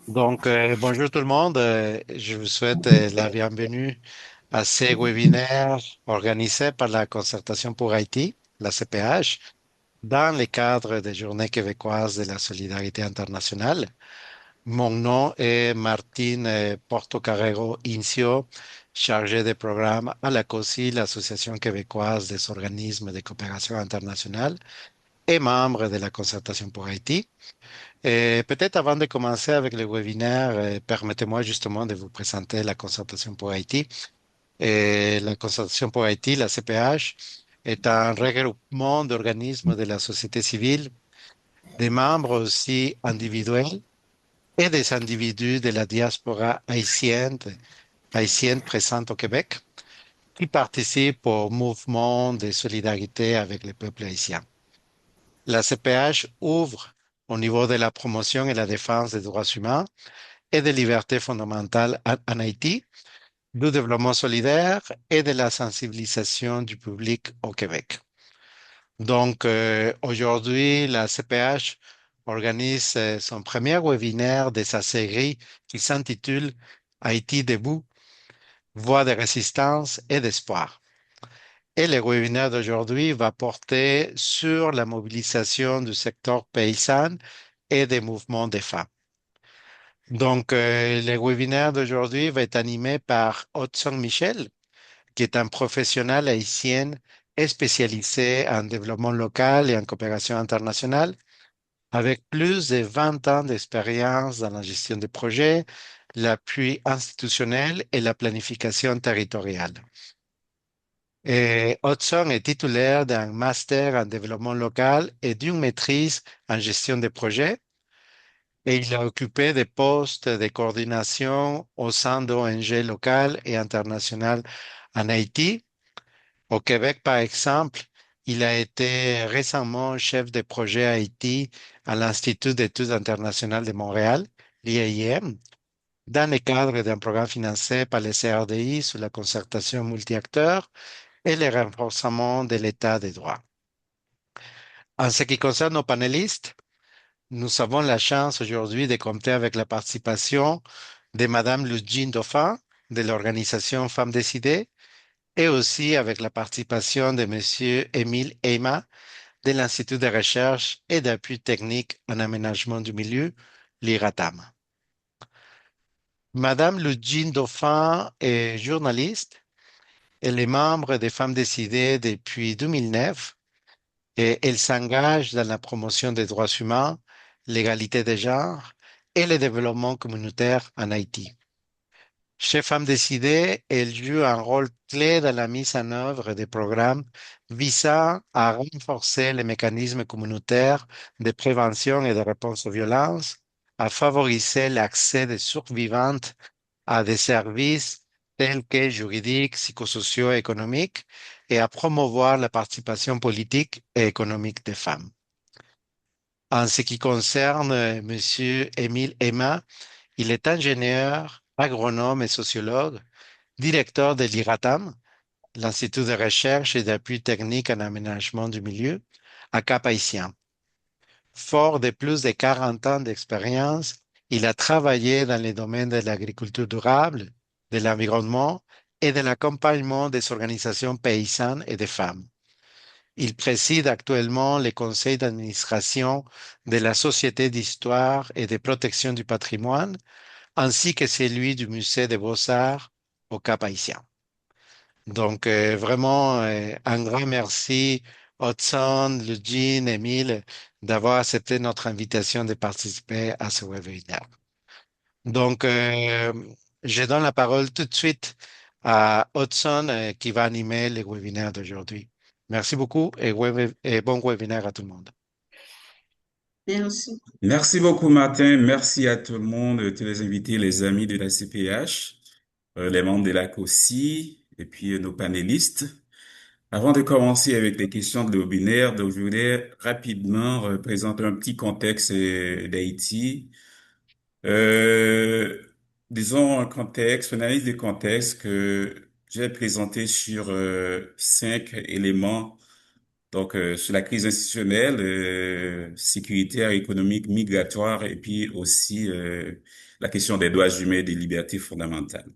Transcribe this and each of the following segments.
Bonjour tout le monde. Je vous souhaite la bienvenue à ces webinaires organisés par la Concertation pour Haïti, la CPH, dans le cadre des Journées québécoises de la solidarité internationale. Mon nom est Martine Portocarrero Incio, chargé de programme à la COSI, l'Association québécoise des organismes de coopération internationale, et membre de la Concertation pour Haïti. Et peut-être avant de commencer avec le webinaire, permettez-moi justement de vous présenter la Concertation pour Haïti. Et la Concertation pour Haïti, la CPH, est un regroupement d'organismes de la société civile, des membres aussi individuels et des individus de la diaspora haïtienne présente au Québec, qui participent au mouvement de solidarité avec le peuple haïtien. La CPH ouvre au niveau de la promotion et la défense des droits humains et des libertés fondamentales en Haïti, du développement solidaire et de la sensibilisation du public au Québec. Aujourd'hui, la CPH organise son premier webinaire de sa série qui s'intitule Haïti debout, voix de résistance et d'espoir. Et le webinaire d'aujourd'hui va porter sur la mobilisation du secteur paysan et des mouvements des femmes. Le webinaire d'aujourd'hui va être animé par Hudson Michel, qui est un professionnel haïtien et spécialisé en développement local et en coopération internationale, avec plus de 20 ans d'expérience dans la gestion de projets, l'appui institutionnel et la planification territoriale. Et Hudson est titulaire d'un master en développement local et d'une maîtrise en gestion de projets et il a occupé des postes de coordination au sein d'ONG locales et internationales en Haïti. Au Québec, par exemple, il a été récemment chef de projet Haïti à l'Institut d'études internationales de Montréal, l'IAIM, dans le cadre d'un programme financé par le CRDI sous la concertation multi-acteurs et le renforcement de l'état des droits. En ce qui concerne nos panélistes, nous avons la chance aujourd'hui de compter avec la participation de Madame Ludgine Dauphin de l'organisation Femmes Décidées et aussi avec la participation de Monsieur Émile Eyma de l'Institut de recherche et d'appui technique en aménagement du milieu, l'IRATAM. Madame Ludgine Dauphin est journaliste. Elle est membre des Femmes Décidées depuis 2009 et elle s'engage dans la promotion des droits humains, l'égalité des genres et le développement communautaire en Haïti. Chez Femmes Décidées, elle joue un rôle clé dans la mise en œuvre des programmes visant à renforcer les mécanismes communautaires de prévention et de réponse aux violences, à favoriser l'accès des survivantes à des services tels que juridiques, psychosociaux et économiques, et à promouvoir la participation politique et économique des femmes. En ce qui concerne Monsieur Émile Emma, il est ingénieur, agronome et sociologue, directeur de l'IRATAM, l'Institut de recherche et d'appui technique en aménagement du milieu, à Cap-Haïtien. Fort de plus de 40 ans d'expérience, il a travaillé dans les domaines de l'agriculture durable, de l'environnement et de l'accompagnement des organisations paysannes et des femmes. Il préside actuellement le conseil d'administration de la Société d'histoire et de protection du patrimoine, ainsi que celui du Musée des beaux-arts au Cap-Haïtien. Vraiment, un grand merci, Hudson, Eugene, Émile, d'avoir accepté notre invitation de participer à ce webinaire. Donc, euh, je donne la parole tout de suite à Hudson, qui va animer le webinaire d'aujourd'hui. Merci beaucoup et bon webinaire à tout le monde. Merci. Merci beaucoup, Martin. Merci à tout le monde, tous les invités, les amis de la CPH, les membres de la COSI et puis nos panélistes. Avant de commencer avec les questions de webinaire, donc je voudrais rapidement présenter un petit contexte d'Haïti. Euh, Disons un contexte, une analyse de contexte que j'ai présenté sur cinq éléments Donc, sur la crise institutionnelle, sécuritaire, économique, migratoire, et puis aussi la question des droits humains et des libertés fondamentales.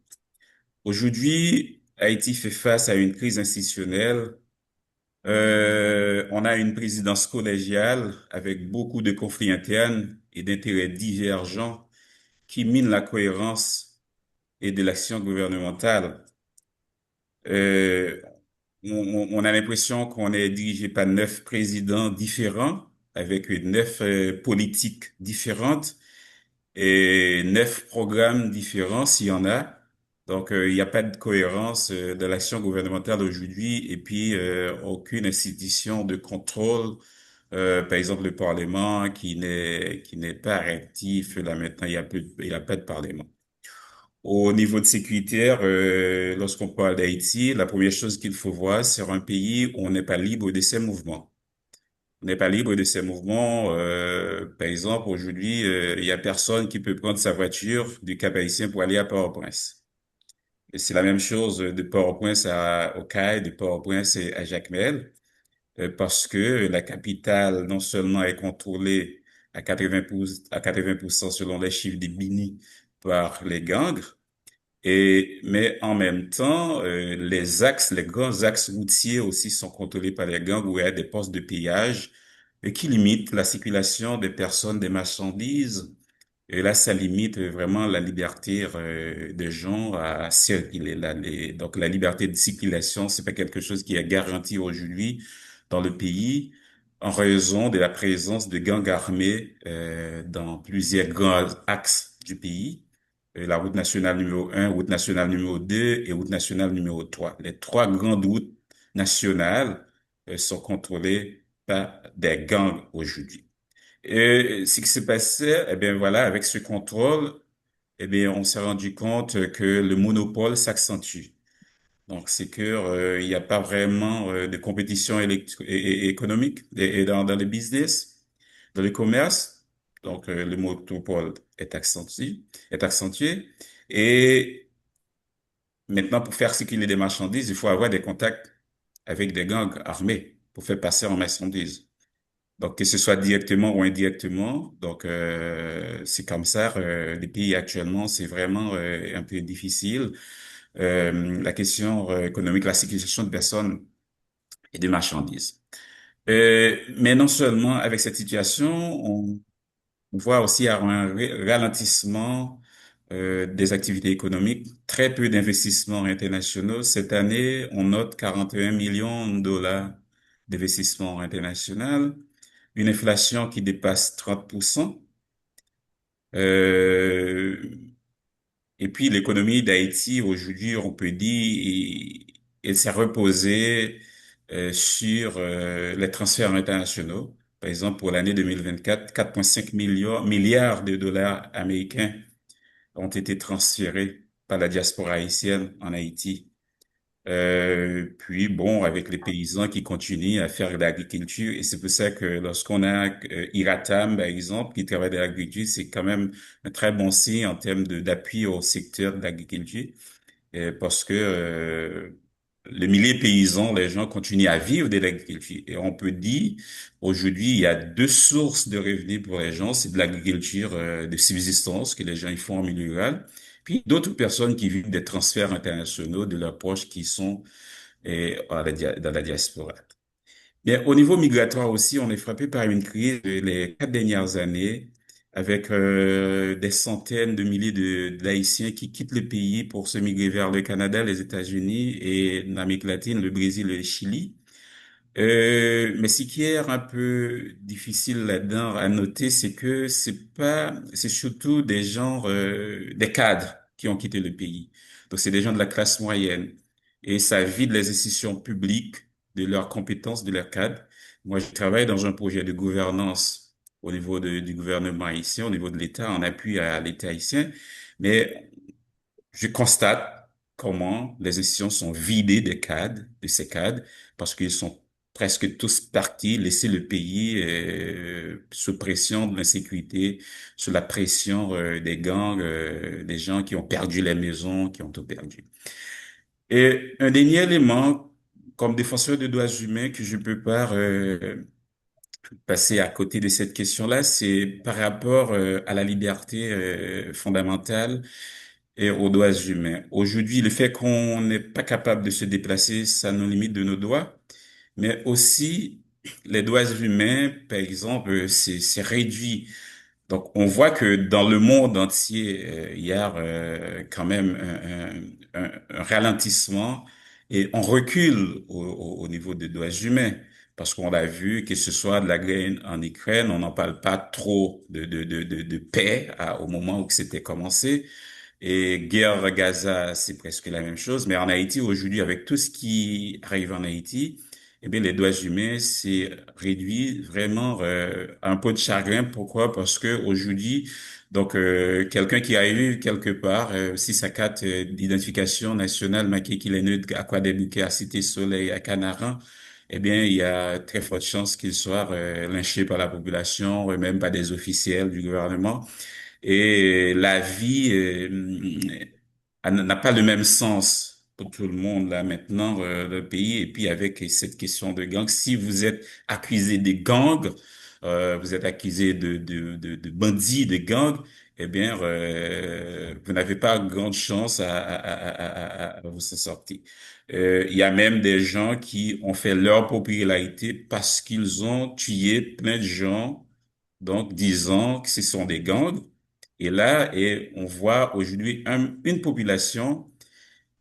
Aujourd'hui, Haïti fait face à une crise institutionnelle. On a une présidence collégiale avec beaucoup de conflits internes et d'intérêts divergents qui minent la cohérence et de l'action gouvernementale. Euh, on a l'impression qu'on est dirigé par 9 présidents différents avec 9 politiques différentes et 9 programmes différents s'il y en a. Donc, il n'y a pas de cohérence de l'action gouvernementale aujourd'hui et puis aucune institution de contrôle. Par exemple, le Parlement qui n'est pas actif là maintenant, il y a pas de Parlement. Au niveau de sécuritaire, lorsqu'on parle d'Haïti, la première chose qu'il faut voir, c'est un pays où on n'est pas libre de ses mouvements. On n'est pas libre de ses mouvements. Par exemple, aujourd'hui, il y a personne qui peut prendre sa voiture du Cap-Haïtien pour aller à Port-au-Prince. Et c'est la même chose de Port-au-Prince au Cayes, de Port-au-Prince à Jacmel, parce que la capitale non seulement est contrôlée à 80% selon les chiffres des Bini par les gangs, mais en même temps, les grands axes routiers aussi sont contrôlés par les gangs où il y a des postes de pillage et qui limitent la circulation des personnes, des marchandises. Et là, ça limite vraiment la liberté des gens à circuler. Donc, la liberté de circulation, c'est pas quelque chose qui est garanti aujourd'hui dans le pays en raison de la présence de gangs armés dans plusieurs grands axes du pays. La route nationale numéro 1, route nationale numéro 2 et route nationale numéro 3. Les 3 grandes routes nationales sont contrôlées par des gangs aujourd'hui. Et ce qui s'est passé, eh bien voilà, avec ce contrôle, eh bien on s'est rendu compte que le monopole s'accentue. Donc c'est que il n'y a pas vraiment de compétition et économique et dans le business, dans le commerce. Donc le monopole est accentué. Et maintenant pour faire circuler des marchandises, il faut avoir des contacts avec des gangs armés pour faire passer en marchandises. Donc, que ce soit directement ou indirectement. Donc, c'est comme ça. Les pays actuellement, c'est vraiment un peu difficile. La question économique, la sécurisation de personnes et de marchandises. Mais non seulement avec cette situation, on voit aussi un ralentissement des activités économiques, très peu d'investissements internationaux. Cette année, on note 41 millions de dollars d'investissements internationaux, une inflation qui dépasse 30%. Euh, et puis l'économie d'Haïti, aujourd'hui, on peut dire, elle s'est reposée sur les transferts internationaux. Par exemple, pour l'année 2024, 4,5 milliards de dollars américains ont été transférés par la diaspora haïtienne en Haïti. Puis bon, avec les paysans qui continuent à faire de l'agriculture, et c'est pour ça que lorsqu'on a Iratam, par exemple, qui travaille de l'agriculture, c'est quand même un très bon signe en termes d'appui au secteur de l'agriculture, parce que les milliers de paysans, les gens continuent à vivre de l'agriculture. Et on peut dire, aujourd'hui, il y a 2 sources de revenus pour les gens, c'est de l'agriculture de subsistance que les gens ils font en milieu rural, puis d'autres personnes qui vivent des transferts internationaux de leurs proches qui sont dans la diaspora. Bien, au niveau migratoire aussi, on est frappé par une crise les 4 dernières années avec des centaines de milliers d'Haïtiens qui quittent le pays pour se migrer vers le Canada, les États-Unis et l'Amérique latine, le Brésil et le Chili. Mais ce qui est un peu difficile là-dedans à noter, c'est que c'est surtout des gens, des cadres qui ont quitté le pays. Donc, c'est des gens de la classe moyenne. Et ça vide les institutions publiques de leurs compétences, de leurs cadres. Moi, je travaille dans un projet de gouvernance au niveau du gouvernement haïtien, au niveau de l'État, en appui à l'État haïtien. Mais je constate comment les institutions sont vidées de ces cadres, parce qu'ils sont presque tous partis, laisser le pays sous pression de l'insécurité, sous la pression des gangs, des gens qui ont perdu les maisons, qui ont tout perdu. Et un dernier élément comme défenseur des droits humains, que je peux pas passer à côté de cette question-là, c'est par rapport à la liberté fondamentale et aux droits humains. Aujourd'hui, le fait qu'on n'est pas capable de se déplacer, ça nous limite de nos droits, mais aussi les droits humains, par exemple, c'est réduit. Donc, on voit que dans le monde entier, il y a quand même un ralentissement et on recule au niveau des droits humains. Parce qu'on l'a vu, que ce soit de la guerre en Ukraine, on n'en parle pas trop de paix au moment où c'était commencé. Et guerre à Gaza, c'est presque la même chose. Mais en Haïti, aujourd'hui, avec tout ce qui arrive en Haïti, eh bien, les droits humains, c'est réduit vraiment à un peu de chagrin. Pourquoi? Parce que aujourd'hui, donc quelqu'un qui arrive quelque part, si sa carte d'identification nationale marquée qu'il est né à Croix-des-Bouquets, à Cité-Soleil, à Canaran, eh bien, il y a très forte chance qu'il soit lynché par la population, et même par des officiels du gouvernement. Et la vie n'a pas le même sens pour tout le monde là maintenant, le pays. Et puis avec cette question de gang, si vous êtes accusé de gang, vous êtes accusé de bandits, de gang, eh bien, vous n'avez pas grande chance à vous en sortir. Il y a même des gens qui ont fait leur popularité parce qu'ils ont tué plein de gens, donc disant que ce sont des gangs. Et là, on voit aujourd'hui une population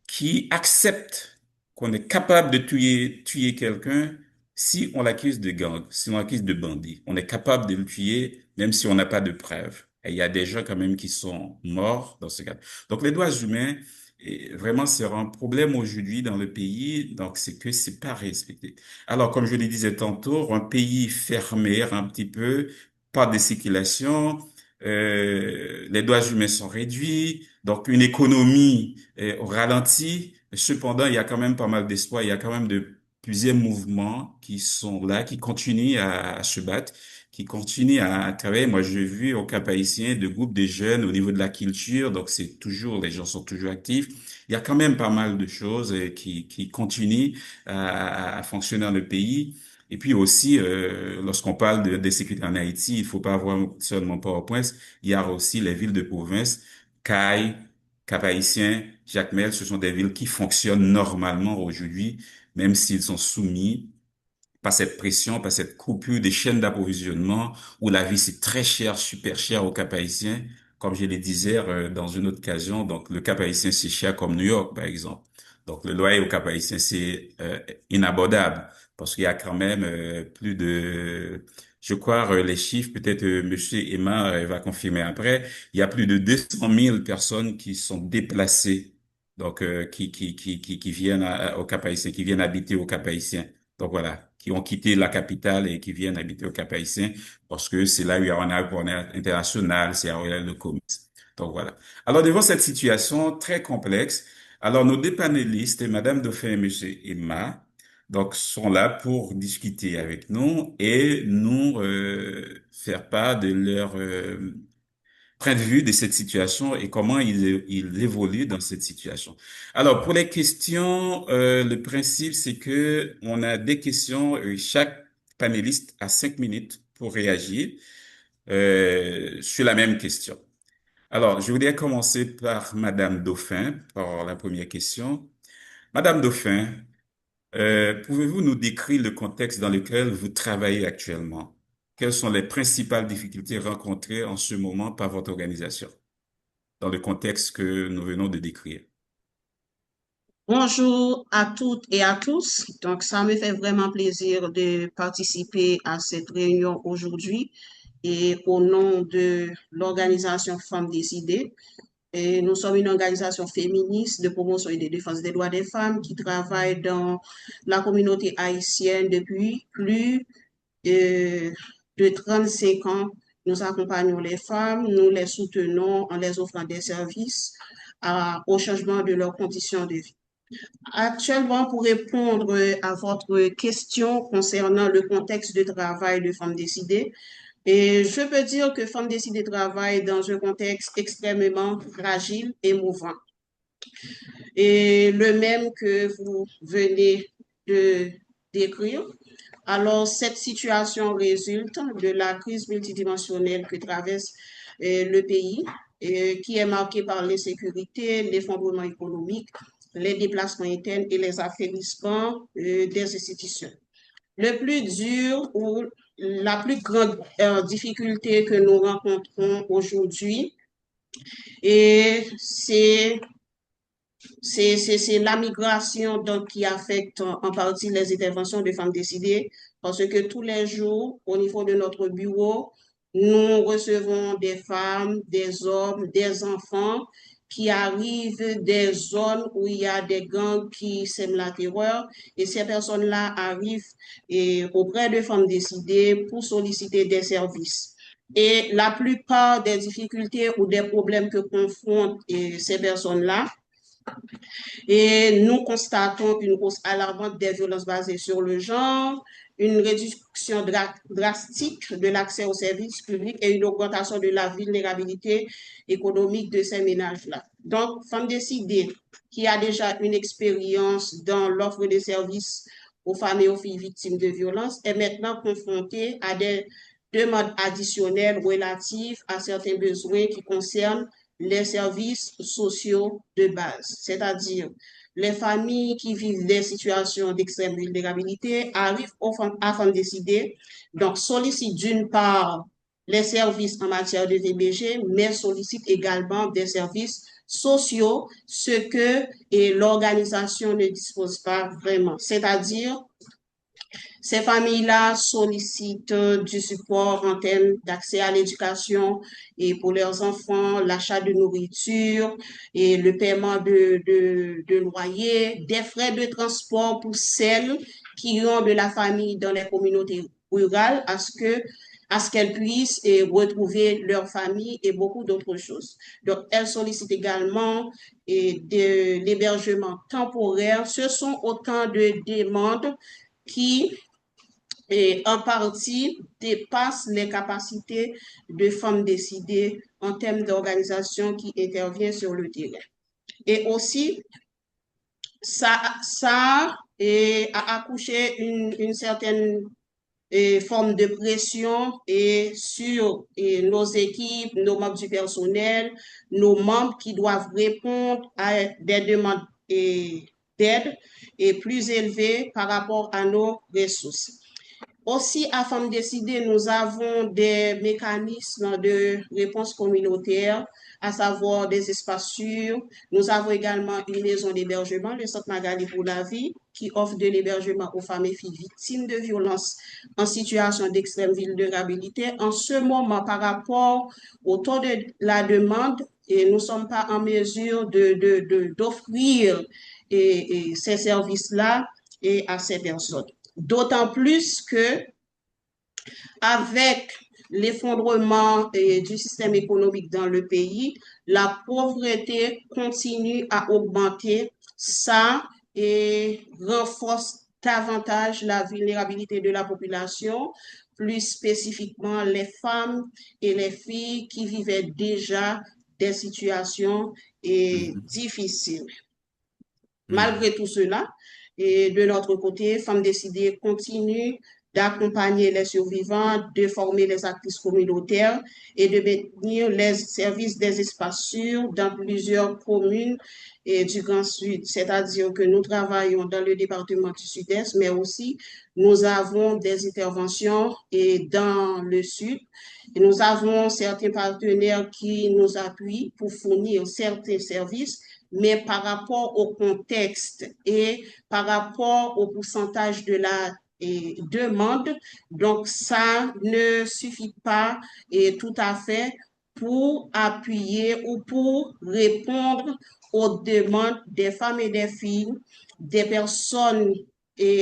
qui accepte qu'on est capable de tuer quelqu'un si on l'accuse de gang, si on l'accuse de bandit. On est capable de le tuer même si on n'a pas de preuves. Et il y a des gens quand même qui sont morts dans ce cas. Donc les droits humains, vraiment, c'est un problème aujourd'hui dans le pays. Donc c'est que c'est pas respecté. Alors comme je le disais tantôt, un pays fermé un petit peu, pas de circulation, les droits humains sont réduits, donc une économie au ralenti. Cependant, il y a quand même pas mal d'espoir. Il y a quand même plusieurs mouvements qui sont là, qui continuent à se battre, qui continuent à travailler. Moi, j'ai vu au Cap Haïtien de groupes de jeunes au niveau de la culture. Donc, c'est toujours, les gens sont toujours actifs. Il y a quand même pas mal de choses qui continuent à fonctionner dans le pays. Et puis aussi, lorsqu'on parle de sécurité en Haïti, il faut pas avoir seulement Port-au-Prince, il y a aussi les villes de province, Caille, Cap-Haïtien, Jacmel, ce sont des villes qui fonctionnent normalement aujourd'hui, même s'ils sont soumis par cette pression, par cette coupure des chaînes d'approvisionnement, où la vie c'est très cher, super cher au Cap-Haïtien. Comme je le disais dans une autre occasion, donc le Cap-Haïtien c'est cher comme New York, par exemple. Donc le loyer au Cap-Haïtien c'est inabordable parce qu'il y a quand même plus de, je crois les chiffres, peut-être Monsieur Emma va confirmer après, il y a plus de 200 000 personnes qui sont déplacées, donc qui viennent au Cap-Haïtien, qui viennent habiter au Cap-Haïtien. Donc voilà, qui ont quitté la capitale et qui viennent habiter au Cap-Haïtien parce que c'est là où il y a un aéroport international, c'est là où il y a le commerce. Donc voilà. Alors devant cette situation très complexe, alors nos deux panélistes, Madame Dauphin et Monsieur Emma, donc sont là pour discuter avec nous et nous faire part de leur point de vue de cette situation et comment il évolue dans cette situation. Alors, pour les questions, le principe, c'est que on a des questions, chaque panéliste a 5 minutes pour réagir sur la même question. Alors, je voudrais commencer par Madame Dauphin, pour la première question. Madame Dauphin, pouvez-vous nous décrire le contexte dans lequel vous travaillez actuellement? Quelles sont les principales difficultés rencontrées en ce moment par votre organisation, dans le contexte que nous venons de décrire? Bonjour à toutes et à tous. Donc, ça me fait vraiment plaisir de participer à cette réunion aujourd'hui et au nom de l'organisation Femmes Décidées. Et nous sommes une organisation féministe de promotion et de défense des droits des femmes qui travaille dans la communauté haïtienne depuis plus de, de 35 ans. Nous accompagnons les femmes, nous les soutenons en les offrant des services au changement de leurs conditions de vie. Actuellement, pour répondre à votre question concernant le contexte de travail de Femmes Décidées, et je peux dire que Femmes Décidées travaille dans un contexte extrêmement fragile et mouvant. Et le même que vous venez de décrire. Alors, cette situation résulte de la crise multidimensionnelle que traverse le pays, qui est marquée par l'insécurité, l'effondrement économique, les déplacements internes et les affaiblissements des institutions. Le plus dur ou la plus grande difficulté que nous rencontrons aujourd'hui, et c'est la migration donc, qui affecte en partie les interventions de femmes décidées parce que tous les jours, au niveau de notre bureau, nous recevons des femmes, des hommes, des enfants qui arrivent des zones où il y a des gangs qui sèment la terreur et ces personnes-là arrivent auprès de femmes décidées pour solliciter des services. Et la plupart des difficultés ou des problèmes que confrontent ces personnes-là, et nous constatons une hausse alarmante des violences basées sur le genre, une réduction drastique de l'accès aux services publics et une augmentation de la vulnérabilité économique de ces ménages-là. Donc, Femmes décidées, qui a déjà une expérience dans l'offre de services aux femmes et aux filles victimes de violences, est maintenant confrontée à des demandes additionnelles relatives à certains besoins qui concernent les services sociaux de base, c'est-à-dire les familles qui vivent des situations d'extrême vulnérabilité arrivent à Femmes décidées, donc sollicitent d'une part les services en matière de VBG, mais sollicitent également des services sociaux, ce que l'organisation ne dispose pas vraiment, c'est-à-dire ces familles-là sollicitent du support en termes d'accès à l'éducation et pour leurs enfants, l'achat de nourriture et le paiement de loyer, des frais de transport pour celles qui ont de la famille dans les communautés rurales à ce qu'elles puissent retrouver leur famille et beaucoup d'autres choses. Donc, elles sollicitent également de l'hébergement temporaire. Ce sont autant de demandes qui en partie dépasse les capacités de Femmes décidées en termes d'organisation qui intervient sur le terrain. Et aussi, ça a accouché une certaine forme de pression sur nos équipes, nos membres du personnel, nos membres qui doivent répondre à des demandes d'aide plus élevées par rapport à nos ressources. Aussi, à Femmes décidées, nous avons des mécanismes de réponse communautaire, à savoir des espaces sûrs. Nous avons également une maison d'hébergement, le Centre Magali pour la vie, qui offre de l'hébergement aux femmes et filles victimes de violences en situation d'extrême vulnérabilité. En ce moment, par rapport au taux de la demande, et nous ne sommes pas en mesure d'offrir ces services-là à ces personnes. D'autant plus que avec l'effondrement du système économique dans le pays, la pauvreté continue à augmenter. Ça renforce davantage la vulnérabilité de la population, plus spécifiquement les femmes et les filles qui vivaient déjà des situations difficiles. Malgré tout cela, et de notre côté, Femmes décidées continue d'accompagner les survivants, de former les actrices communautaires et de maintenir les services des espaces sûrs dans plusieurs communes du Grand Sud. C'est-à-dire que nous travaillons dans le département du Sud-Est, mais aussi nous avons des interventions dans le Sud. Et nous avons certains partenaires qui nous appuient pour fournir certains services, mais par rapport au contexte et par rapport au pourcentage de la demande, donc ça ne suffit pas tout à fait pour appuyer ou pour répondre aux demandes des femmes et des filles, des personnes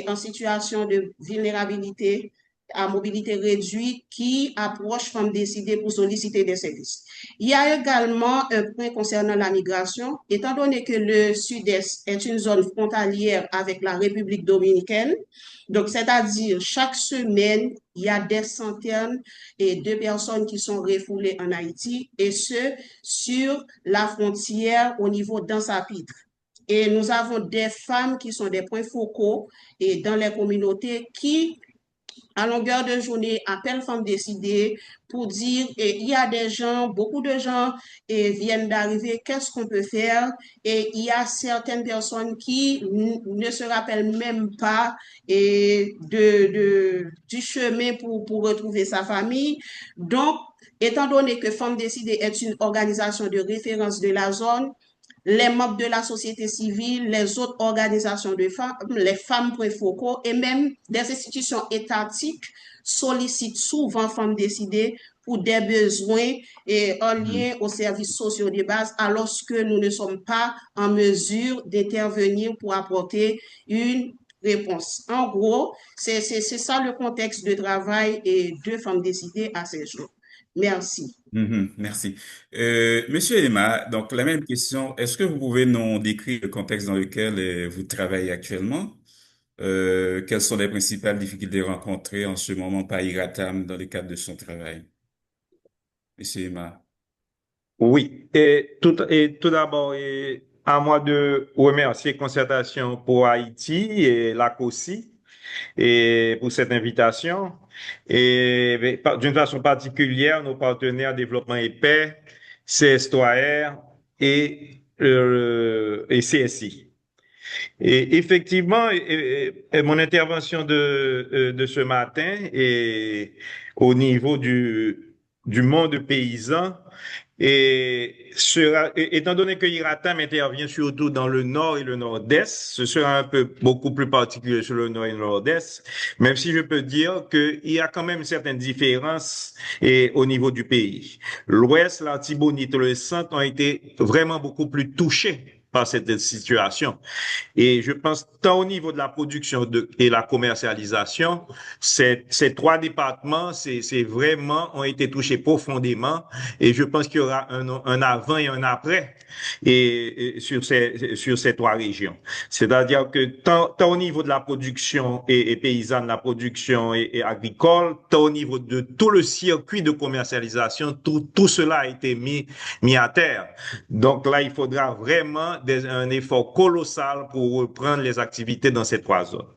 en situation de vulnérabilité à mobilité réduite qui approchent Femmes décidées pour solliciter des services. Il y a également un point concernant la migration. Étant donné que le Sud-Est est une zone frontalière avec la République dominicaine, donc c'est-à-dire chaque semaine, il y a des centaines de personnes qui sont refoulées en Haïti et ce, sur la frontière au niveau d'Anse-à-Pitre. Et nous avons des femmes qui sont des points focaux et dans les communautés qui à longueur de journée, appelle Femmes Décidées pour dire, il y a des gens, beaucoup de gens viennent d'arriver, qu'est-ce qu'on peut faire? Et il y a certaines personnes qui ne se rappellent même pas du chemin pour retrouver sa famille. Donc, étant donné que Femmes Décidées est une organisation de référence de la zone, les membres de la société civile, les autres organisations de femmes, les femmes préfocaux et même des institutions étatiques sollicitent souvent Femmes Décidées pour des besoins en lien aux services sociaux de base, alors que nous ne sommes pas en mesure d'intervenir pour apporter une réponse. En gros, c'est ça le contexte de travail de Femmes Décidées à ces jours. Merci. Merci. Monsieur Emma, donc la même question, est-ce que vous pouvez nous décrire le contexte dans lequel vous travaillez actuellement? Quelles sont les principales difficultés rencontrées en ce moment par Iratam dans le cadre de son travail? Monsieur Emma. Oui, et tout d'abord, à moi de remercier Concertation pour Haïti et la COSI et pour cette invitation. Et d'une façon particulière, nos partenaires Développement et Paix, CS3R et CSI. Et effectivement, mon intervention de ce matin est au niveau du monde paysan étant donné que Iratam intervient surtout dans le nord et le nord-est, ce sera un peu beaucoup plus particulier sur le nord et le nord-est, même si je peux dire qu'il y a quand même certaines différences au niveau du pays. L'ouest, l'Artibonite et le centre ont été vraiment beaucoup plus touchés par cette situation. Et je pense tant au niveau de la production et la commercialisation, ces trois départements, c'est vraiment ont été touchés profondément. Et je pense qu'il y aura un avant et un après sur ces trois régions. C'est-à-dire que tant au niveau de la production et paysanne, la production et agricole, tant au niveau de tout le circuit de commercialisation, tout cela a été mis à terre. Donc là, il faudra vraiment un effort colossal pour reprendre les activités dans ces trois zones.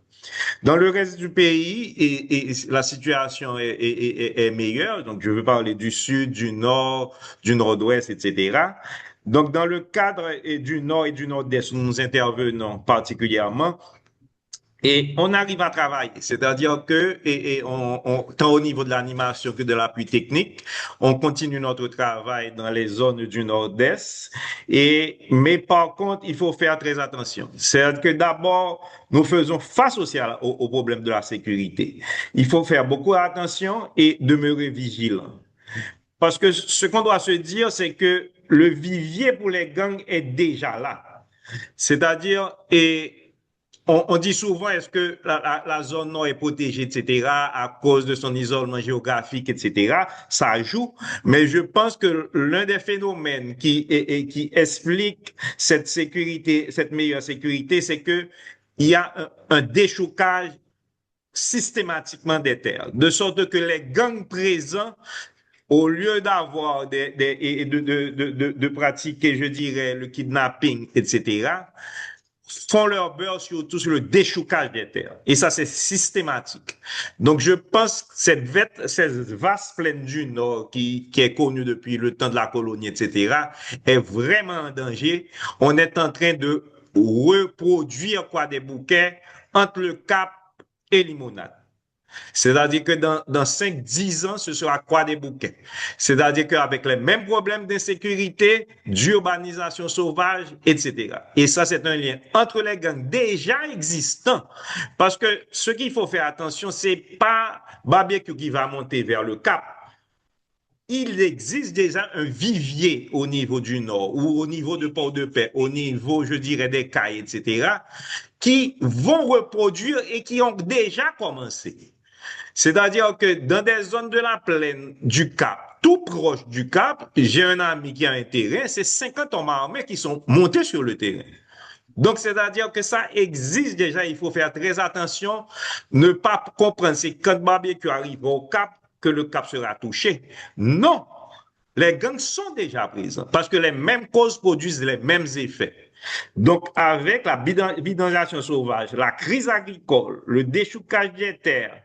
Dans le reste du pays, la situation est meilleure. Donc, je veux parler du sud, du nord, du nord-ouest, etc. Donc, dans le cadre du nord et du nord-est où nous intervenons particulièrement, et on arrive à travailler, c'est-à-dire que, tant au niveau de l'animation que de l'appui technique, on continue notre travail dans les zones du Nord-Est. Mais par contre, il faut faire très attention. C'est-à-dire que d'abord, nous faisons face aussi au problème de la sécurité. Il faut faire beaucoup attention et demeurer vigilant. Parce que ce qu'on doit se dire, c'est que le vivier pour les gangs est déjà là. C'est-à-dire, on dit souvent, est-ce que la zone nord est protégée, etc., à cause de son isolement géographique, etc. Ça joue, mais je pense que l'un des phénomènes qui explique cette sécurité, cette meilleure sécurité, c'est que il y a un déchoucage systématiquement des terres, de sorte que les gangs présents, au lieu d'avoir de pratiquer, je dirais, le kidnapping, etc., font leur beurre surtout sur le déchoucage des terres. Et ça, c'est systématique. Donc, je pense que cette vaste plaine du Nord qui est connue depuis le temps de la colonie, etc., est vraiment en danger. On est en train de reproduire des bouquets entre le Cap et Limonade. C'est-à-dire que dans 5-10 ans, ce sera quoi des bouquets. C'est-à-dire qu'avec les mêmes problèmes d'insécurité, d'urbanisation sauvage, etc. Et ça, c'est un lien entre les gangs déjà existants. Parce que ce qu'il faut faire attention, c'est pas barbecue qui va monter vers le Cap. Il existe déjà un vivier au niveau du Nord ou au niveau de Port-de-Paix, au niveau, je dirais, des Cayes, etc., qui vont reproduire et qui ont déjà commencé. C'est-à-dire que dans des zones de la plaine du Cap, tout proche du Cap, j'ai un ami qui a un terrain, c'est 50 hommes armés qui sont montés sur le terrain. Donc, c'est-à-dire que ça existe déjà, il faut faire très attention, ne pas comprendre, c'est quand barbecue arrive au Cap que le Cap sera touché. Non, les gangs sont déjà présents parce que les mêmes causes produisent les mêmes effets. Donc, avec la bidonnisation sauvage, la crise agricole, le déchoucage des terres,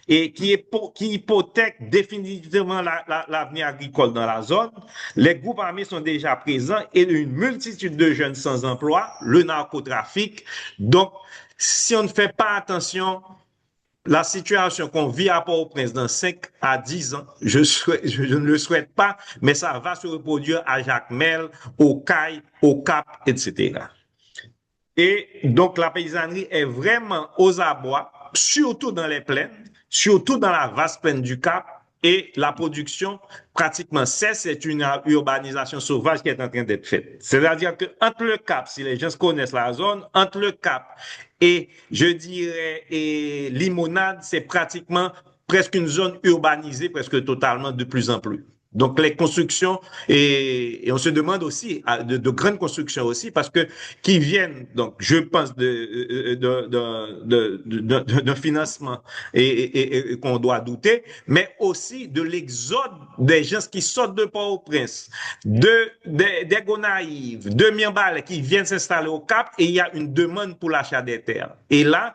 et qui hypothèque définitivement l'avenir agricole dans la zone, les groupes armés sont déjà présents et une multitude de jeunes sans emploi, le narcotrafic. Donc, si on ne fait pas attention, la situation qu'on vit à Port-au-Prince dans 5 à 10 ans, je ne le souhaite pas, mais ça va se reproduire à Jacmel, au Caille, au Cap, etc. Et donc, la paysannerie est vraiment aux abois, surtout dans les plaines, surtout dans la vaste plaine du Cap, et la production pratiquement cesse. C'est une urbanisation sauvage qui est en train d'être faite. C'est-à-dire que entre le Cap, si les gens connaissent la zone, entre le Cap et, je dirais, et Limonade, c'est pratiquement presque une zone urbanisée, presque totalement de plus en plus. Donc, les constructions, et on se demande aussi, de grandes constructions aussi, parce que qui viennent, donc, je pense, d'un financement et qu'on doit douter, mais aussi de l'exode des gens qui sortent de Port-au-Prince, des Gonaïves, de Miambal qui viennent s'installer au Cap, et il y a une demande pour l'achat des terres. Et là,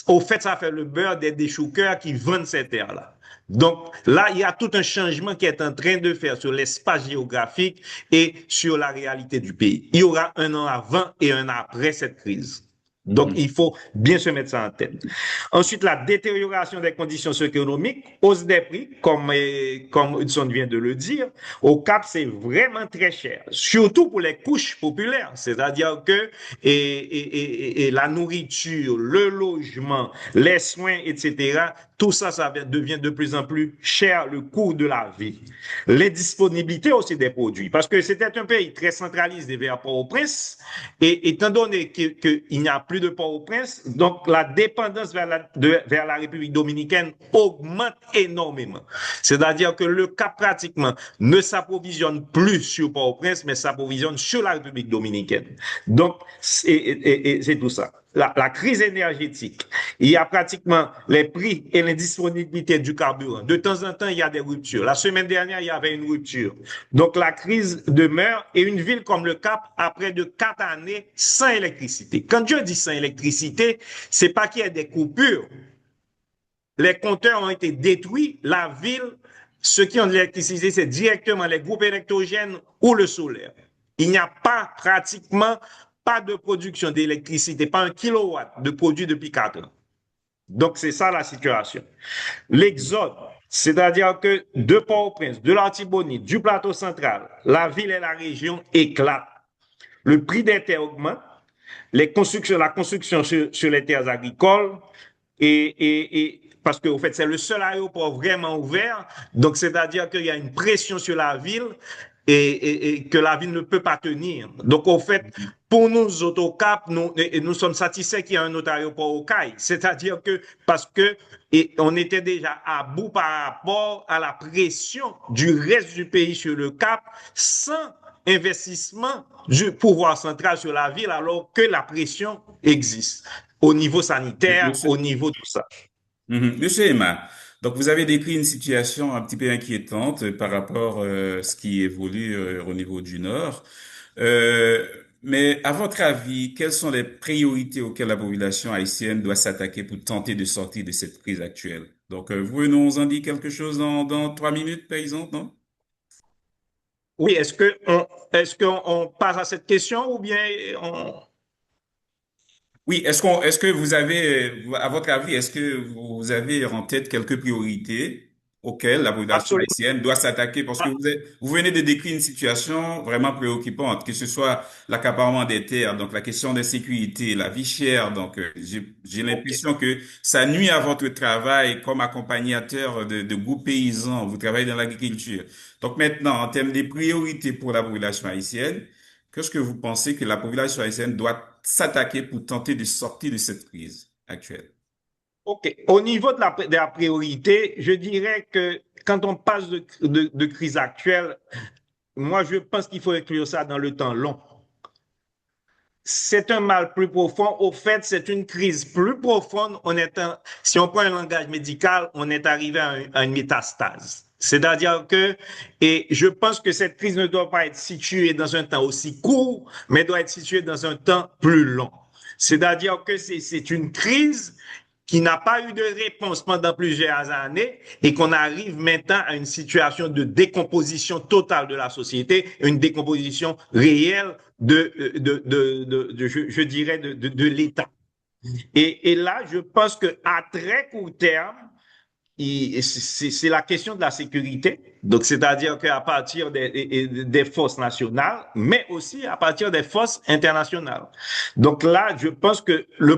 au fait, ça fait le beurre des déchouqueurs qui vendent ces terres-là. Donc là, il y a tout un changement qui est en train de faire sur l'espace géographique et sur la réalité du pays. Il y aura un an avant et un an après cette crise. Donc, il faut bien se mettre ça en tête. Ensuite, la détérioration des conditions socio-économiques, hausse des prix, comme Hudson vient de le dire. Au Cap, c'est vraiment très cher, surtout pour les couches populaires. C'est-à-dire que et la nourriture, le logement, les soins, etc., tout ça, ça devient de plus en plus cher, le coût de la vie. L'indisponibilité aussi des produits, parce que c'était un pays très centralisé vers Port-au-Prince, et étant donné qu'il n'y a plus de Port-au-Prince, donc la dépendance vers la République dominicaine augmente énormément. C'est-à-dire que le Cap pratiquement ne s'approvisionne plus sur Port-au-Prince, mais s'approvisionne sur la République dominicaine. Donc, c'est tout ça. La crise énergétique, il y a pratiquement les prix et l'indisponibilité du carburant. De temps en temps, il y a des ruptures. La semaine dernière, il y avait une rupture. Donc, la crise demeure et une ville comme le Cap, après de 4 années sans électricité. Quand je dis sans électricité, c'est pas qu'il y ait des coupures. Les compteurs ont été détruits. La ville, ceux qui ont de l'électricité, c'est directement les groupes électrogènes ou le solaire. Il n'y a pas pratiquement pas de production d'électricité, pas un kilowatt de produit depuis 4 ans. Donc, c'est ça la situation. L'exode, c'est-à-dire que de Port-au-Prince, de l'Artibonite, du plateau central, la ville et la région éclatent. Le prix des terres augmente, la construction sur les terres agricoles, et parce qu'au fait, c'est le seul aéroport vraiment ouvert, donc c'est-à-dire qu'il y a une pression sur la ville, et que la ville ne peut pas tenir. Donc, au fait, pour nous, Autocap, nous sommes satisfaits qu'il y ait un autre aéroport au CAI. C'est-à-dire que, parce que, on était déjà à bout par rapport à la pression du reste du pays sur le Cap, sans investissement du pouvoir central sur la ville, alors que la pression existe au niveau sanitaire, Monsieur, au niveau de tout ça. Monsieur Emma, donc vous avez décrit une situation un petit peu inquiétante par rapport à ce qui évolue au niveau du Nord. Euh, mais à votre avis, quelles sont les priorités auxquelles la population haïtienne doit s'attaquer pour tenter de sortir de cette crise actuelle? Donc, vous pouvez nous en dire quelque chose dans 3 minutes, par exemple, non? Oui, est-ce qu'on passe à cette question ou bien on... Oui, est-ce que vous avez, à votre avis, est-ce que vous avez en tête quelques priorités auxquelles la population Absolument. haïtienne doit s'attaquer? Parce que vous venez de décrire une situation vraiment préoccupante, que ce soit l'accaparement des terres, donc la question de sécurité, la vie chère. Donc, j'ai OK. l'impression que ça nuit à votre travail comme accompagnateur de groupes paysans. Vous travaillez dans l'agriculture. Donc maintenant, en termes de priorités pour la population haïtienne, qu'est-ce que vous pensez que la population haïtienne doit s'attaquer pour tenter de sortir de cette crise actuelle? OK. Au niveau de la priorité, je dirais que quand on passe de crise actuelle, moi, je pense qu'il faut inclure ça dans le temps long. C'est un mal plus profond. Au fait, c'est une crise plus profonde. Si on prend un langage médical, on est arrivé à une métastase. C'est-à-dire que, et je pense que cette crise ne doit pas être située dans un temps aussi court, mais doit être située dans un temps plus long. C'est-à-dire que c'est une crise qui n'a pas eu de réponse pendant plusieurs années et qu'on arrive maintenant à une situation de décomposition totale de la société, une décomposition réelle je dirais, de l'État. Et là, je pense qu'à très court terme, c'est la question de la sécurité. Donc, c'est-à-dire qu'à partir des forces nationales, mais aussi à partir des forces internationales. Donc là, je pense que la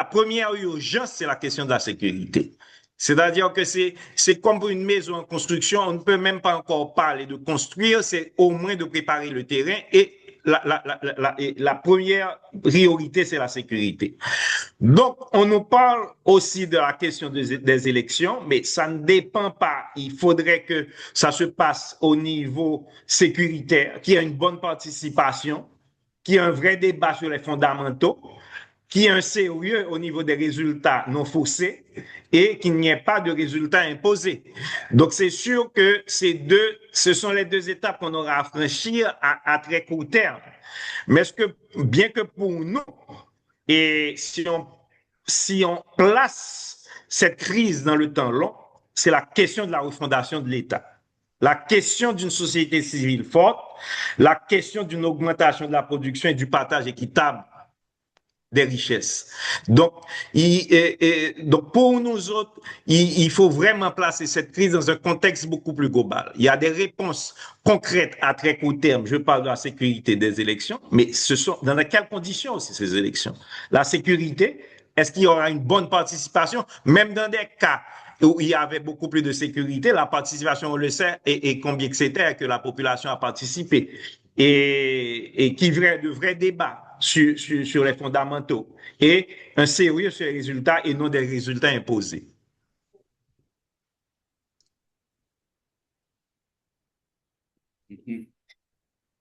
première urgence, c'est la question de la sécurité. C'est-à-dire que c'est comme pour une maison en construction, on ne peut même pas encore parler de construire, c'est au moins de préparer le terrain et la première priorité, c'est la sécurité. Donc, on nous parle aussi de la question des élections, mais ça ne dépend pas. Il faudrait que ça se passe au niveau sécuritaire, qu'il y ait une bonne participation, qu'il y ait un vrai débat sur les fondamentaux, qu'il y ait un sérieux au niveau des résultats non faussés et qu'il n'y ait pas de résultats imposés. Donc, c'est sûr que ce sont les deux étapes qu'on aura à franchir à très court terme. Mais bien que pour nous, et si on place cette crise dans le temps long, c'est la question de la refondation de l'État. La question d'une société civile forte, la question d'une augmentation de la production et du partage équitable des richesses. Donc, donc pour nous autres, il faut vraiment placer cette crise dans un contexte beaucoup plus global. Il y a des réponses concrètes à très court terme. Je parle de la sécurité des élections, mais dans quelles conditions aussi ces élections? La sécurité, est-ce qu'il y aura une bonne participation? Même dans des cas où il y avait beaucoup plus de sécurité, la participation, on le sait, et combien que c'était que la population a participé. Et qu'il y ait de vrais débats sur les fondamentaux et un sérieux sur les résultats et non des résultats imposés.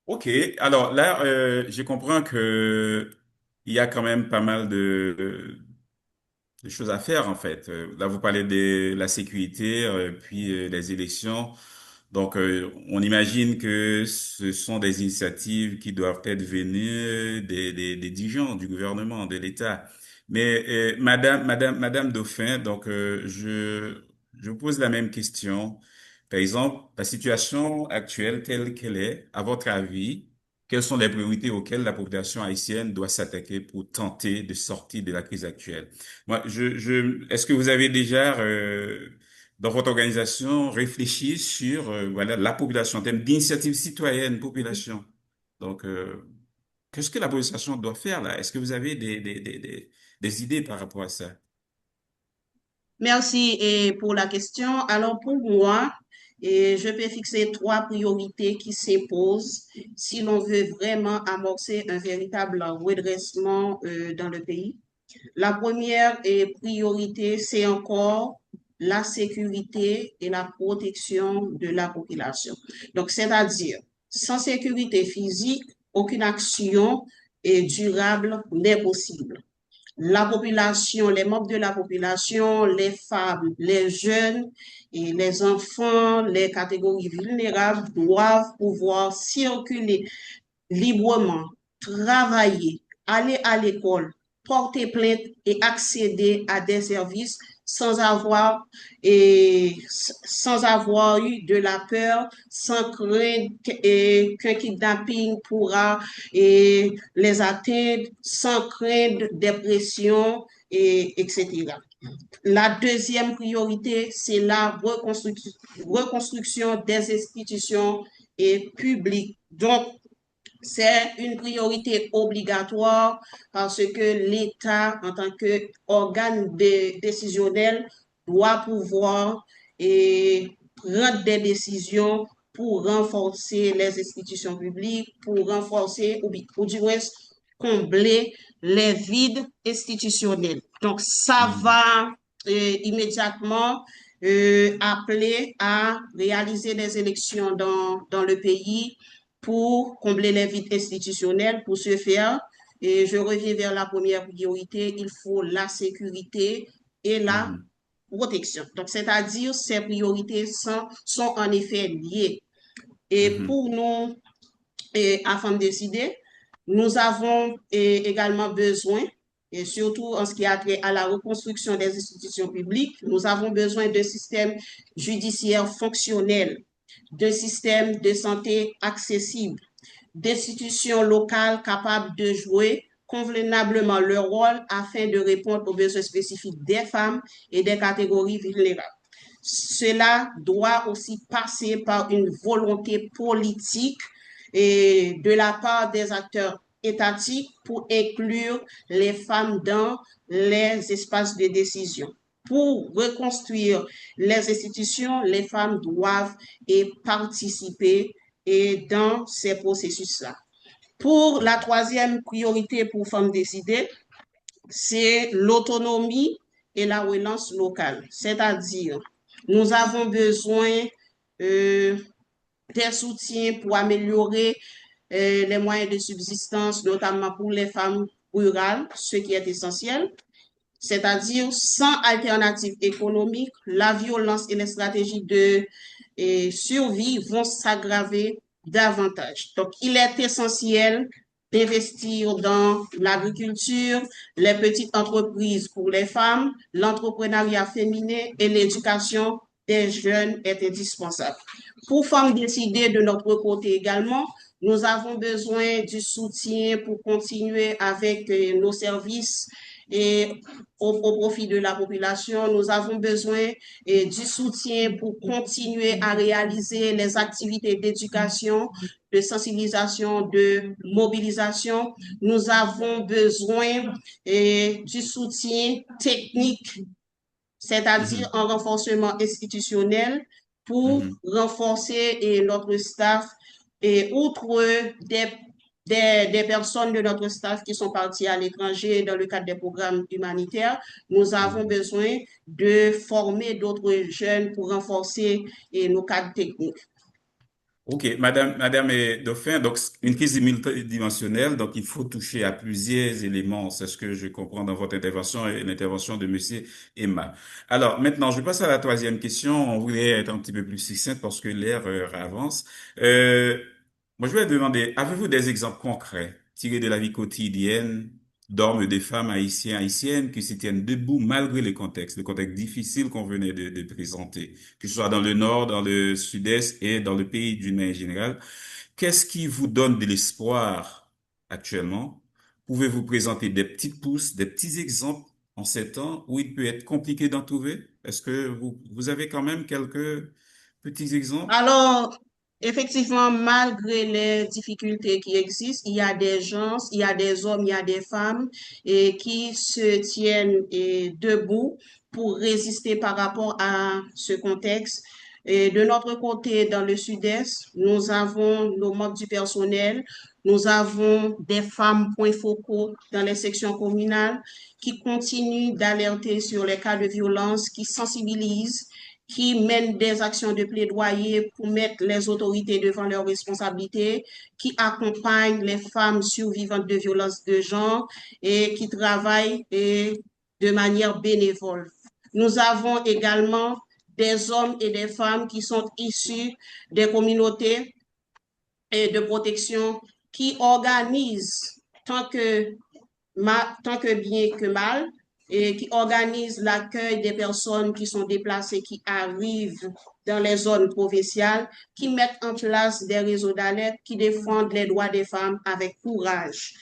OK. Alors là, je comprends que il y a quand même pas mal de choses à faire en fait. Là, vous parlez de la sécurité, puis les élections. Donc, on imagine que ce sont des initiatives qui doivent être venues des dirigeants du gouvernement, de l'État. Mais Madame Dauphin, donc je vous pose la même question. Par exemple, la situation actuelle telle qu'elle est, à votre avis, quelles sont les priorités auxquelles la population haïtienne doit s'attaquer pour tenter de sortir de la crise actuelle? Moi, est-ce que vous avez déjà dans votre organisation réfléchi sur voilà la population en termes d'initiative citoyenne, population. Donc, qu'est-ce que la population doit faire là? Est-ce que vous avez des idées par rapport à ça? Merci pour la question. Alors pour moi, je peux fixer trois priorités qui s'imposent si l'on veut vraiment amorcer un véritable redressement dans le pays. La première priorité, c'est encore la sécurité et la protection de la population. Donc, c'est-à-dire, sans sécurité physique, aucune action durable n'est possible. La population, les membres de la population, les femmes, les jeunes et les enfants, les catégories vulnérables doivent pouvoir circuler librement, travailler, aller à l'école, porter plainte et accéder à des services sans avoir eu de la peur, sans craindre qu'un kidnapping pourra les atteindre, sans craindre des pressions, etc. La deuxième priorité, c'est la reconstruction des institutions publiques. Donc, c'est une priorité obligatoire parce que l'État, en tant qu'organe décisionnel, doit pouvoir prendre des décisions pour renforcer les institutions publiques, pour renforcer ou du moins combler les vides institutionnels. Donc, ça Mhm. va immédiatement appeler à réaliser des élections dans le pays pour combler les vides institutionnels. Pour ce faire, et je reviens vers la première priorité, il faut la sécurité et la Mhm. protection. Donc, c'est-à-dire, ces priorités sont en effet liées. Et pour nous, à Femmes décidées, nous avons également besoin, et surtout en ce qui a trait à la reconstruction des institutions publiques, nous avons besoin d'un système judiciaire fonctionnel, d'un système de santé accessible, d'institutions locales capables de jouer convenablement leur rôle afin de répondre aux besoins spécifiques des femmes et des catégories vulnérables. Cela doit aussi passer par une volonté politique et de la part des acteurs étatiques pour inclure les femmes dans les espaces de décision. Pour reconstruire les institutions, les femmes doivent participer dans ces processus-là. Pour la troisième priorité pour Femmes décidées, c'est l'autonomie et la relance locale. C'est-à-dire, nous avons besoin des soutiens pour améliorer les moyens de subsistance, notamment pour les femmes rurales, ce qui est essentiel. C'est-à-dire, sans alternative économique, la violence et les stratégies de survie vont s'aggraver davantage. Donc, il est essentiel d'investir dans l'agriculture, les petites entreprises pour les femmes, l'entrepreneuriat féminin et l'éducation des jeunes est indispensable. Pour Femmes décidées de notre côté également, nous avons besoin du soutien pour continuer avec nos services et au profit de la population. Nous avons besoin du soutien pour continuer à réaliser les activités d'éducation, de sensibilisation, de mobilisation. Nous avons besoin du soutien technique, c'est-à-dire un renforcement institutionnel pour renforcer notre staff et outre des personnes de notre staff qui sont parties à l'étranger dans le cadre des programmes humanitaires, nous avons besoin de former d'autres jeunes pour renforcer nos cadres techniques. Ok, Madame Dauphin, donc une crise multidimensionnelle, donc il faut toucher à plusieurs éléments, c'est ce que je comprends dans votre intervention et l'intervention de Monsieur Emma. Alors maintenant, je passe à la troisième question. On voulait être un petit peu plus succinct parce que l'heure avance. Moi, je vais demander, avez-vous des exemples concrets tirés de la vie quotidienne d'hommes et de femmes haïtiens, haïtiennes qui se tiennent debout malgré le contexte difficile qu'on venait de présenter, que ce soit dans le nord, dans le sud-est et dans le pays d'une manière générale. Qu'est-ce qui vous donne de l'espoir actuellement? Pouvez-vous présenter des petites pousses, des petits exemples en ces temps où il peut être compliqué d'en trouver? Est-ce que vous avez quand même quelques petits exemples? Alors, effectivement, malgré les difficultés qui existent, il y a des gens, il y a des hommes, il y a des femmes qui se tiennent debout pour résister par rapport à ce contexte. Et de notre côté, dans le sud-est, nous avons nos membres du personnel, nous avons des femmes points focaux dans les sections communales qui continuent d'alerter sur les cas de violence, qui sensibilisent, qui mènent des actions de plaidoyer pour mettre les autorités devant leurs responsabilités, qui accompagnent les femmes survivantes de violences de genre et qui travaillent de manière bénévole. Nous avons également des hommes et des femmes qui sont issus des communautés de protection qui organisent tant que bien que mal et qui organisent l'accueil des personnes qui sont déplacées, qui arrivent dans les zones provinciales, qui mettent en place des réseaux d'alerte, qui défendent les droits des femmes avec courage.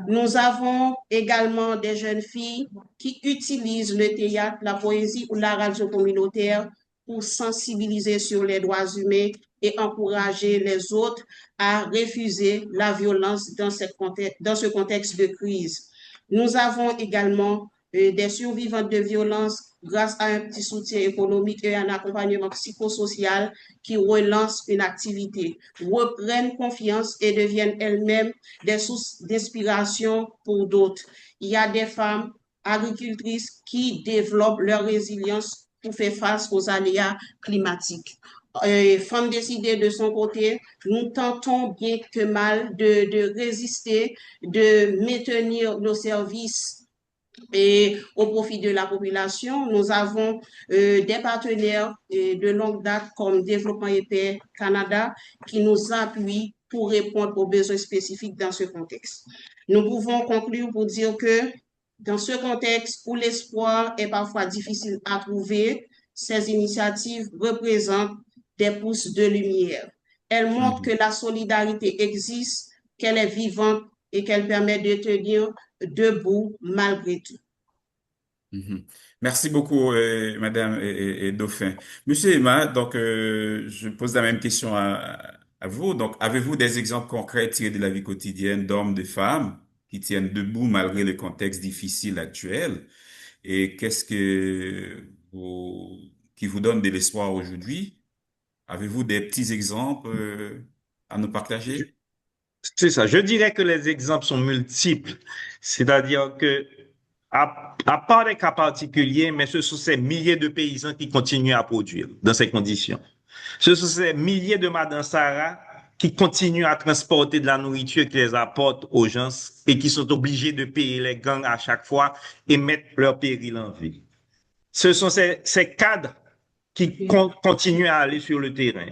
Nous avons également des jeunes filles qui utilisent le théâtre, la poésie ou la radio communautaire pour sensibiliser sur les droits humains et encourager les autres à refuser la violence dans ce contexte de crise. Nous avons également des survivantes de violences grâce à un petit soutien économique et un accompagnement psychosocial qui relancent une activité, reprennent confiance et deviennent elles-mêmes des sources d'inspiration pour d'autres. Il y a des femmes agricultrices qui développent leur résilience pour faire face aux aléas climatiques. Femmes décidées de son côté, nous tentons bien que mal de résister, de maintenir nos services et au profit de la population. Nous avons des partenaires de longue date comme Développement et Paix Canada qui nous appuient pour répondre aux besoins spécifiques dans ce contexte. Nous pouvons conclure pour dire que dans ce contexte où l'espoir est parfois difficile à trouver, ces initiatives représentent des pousses de lumière. Elles montrent que Mhm. la solidarité existe, qu'elle est vivante et qu'elle permet de tenir debout malgré tout. Mhm. Merci beaucoup, Madame et Dauphin. Monsieur Emma, donc je pose la même question à vous. Donc, avez-vous des exemples concrets tirés de la vie quotidienne d'hommes, de femmes qui tiennent debout malgré le contexte difficile actuel? Et qu'est-ce qui vous donne de l'espoir aujourd'hui? Avez-vous des petits exemples à nous partager? C'est ça. Je dirais que les exemples sont multiples. C'est-à-dire que, à part des cas particuliers, mais ce sont ces milliers de paysans qui continuent à produire dans ces conditions. Ce sont ces milliers de Madame Sarah qui continuent à transporter de la nourriture qui les apporte aux gens et qui sont obligés de payer les gangs à chaque fois et mettre leur péril en vie. Ce sont ces cadres qui continuent à aller sur le terrain.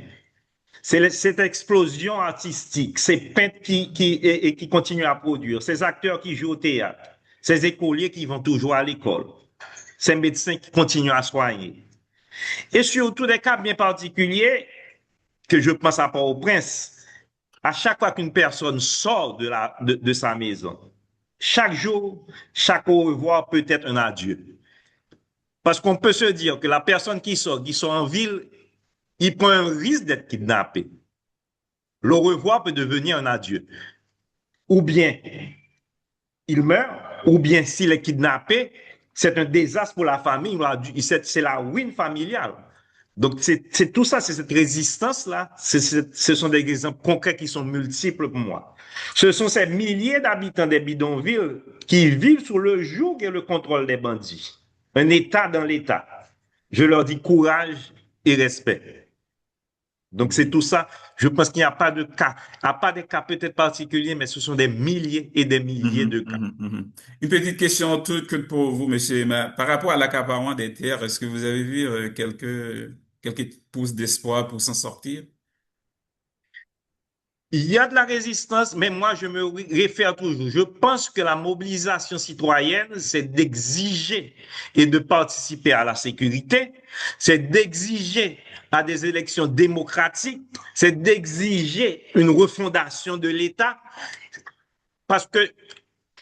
C'est cette explosion artistique, ces peintres qui continuent à produire, ces acteurs qui jouent au théâtre, ces écoliers qui vont toujours à l'école, ces médecins qui continuent à soigner. Et surtout des cas bien particuliers, que je pense à Port-au-Prince, à chaque fois qu'une personne sort de sa maison, chaque jour, chaque au revoir peut être un adieu. Parce qu'on peut se dire que la personne qui sort en ville, il prend un risque d'être kidnappé. Le revoir peut devenir un adieu. Ou bien il meurt, ou bien s'il est kidnappé, c'est un désastre pour la famille, c'est la ruine familiale. Donc, c'est tout ça, c'est cette résistance-là. Ce sont des exemples concrets qui sont multiples pour moi. Ce sont ces milliers d'habitants des bidonvilles qui vivent sous le joug et le contrôle des bandits. Un État dans l'État. Je leur dis courage et respect. Donc, c'est tout ça. Je pense qu'il n'y a pas de cas, il n'y a pas de cas peut-être particuliers, mais ce sont des milliers et des milliers Mhm, de cas. mhm, mhm. Une petite question toute que pour vous, monsieur Emma. Par rapport à l'accaparement des terres, est-ce que vous avez vu quelques pousses d'espoir pour s'en sortir? Il y a de la résistance, mais moi, je me réfère toujours. Je pense que la mobilisation citoyenne, c'est d'exiger et de participer à la sécurité, c'est d'exiger à des élections démocratiques, c'est d'exiger une refondation de l'État, parce que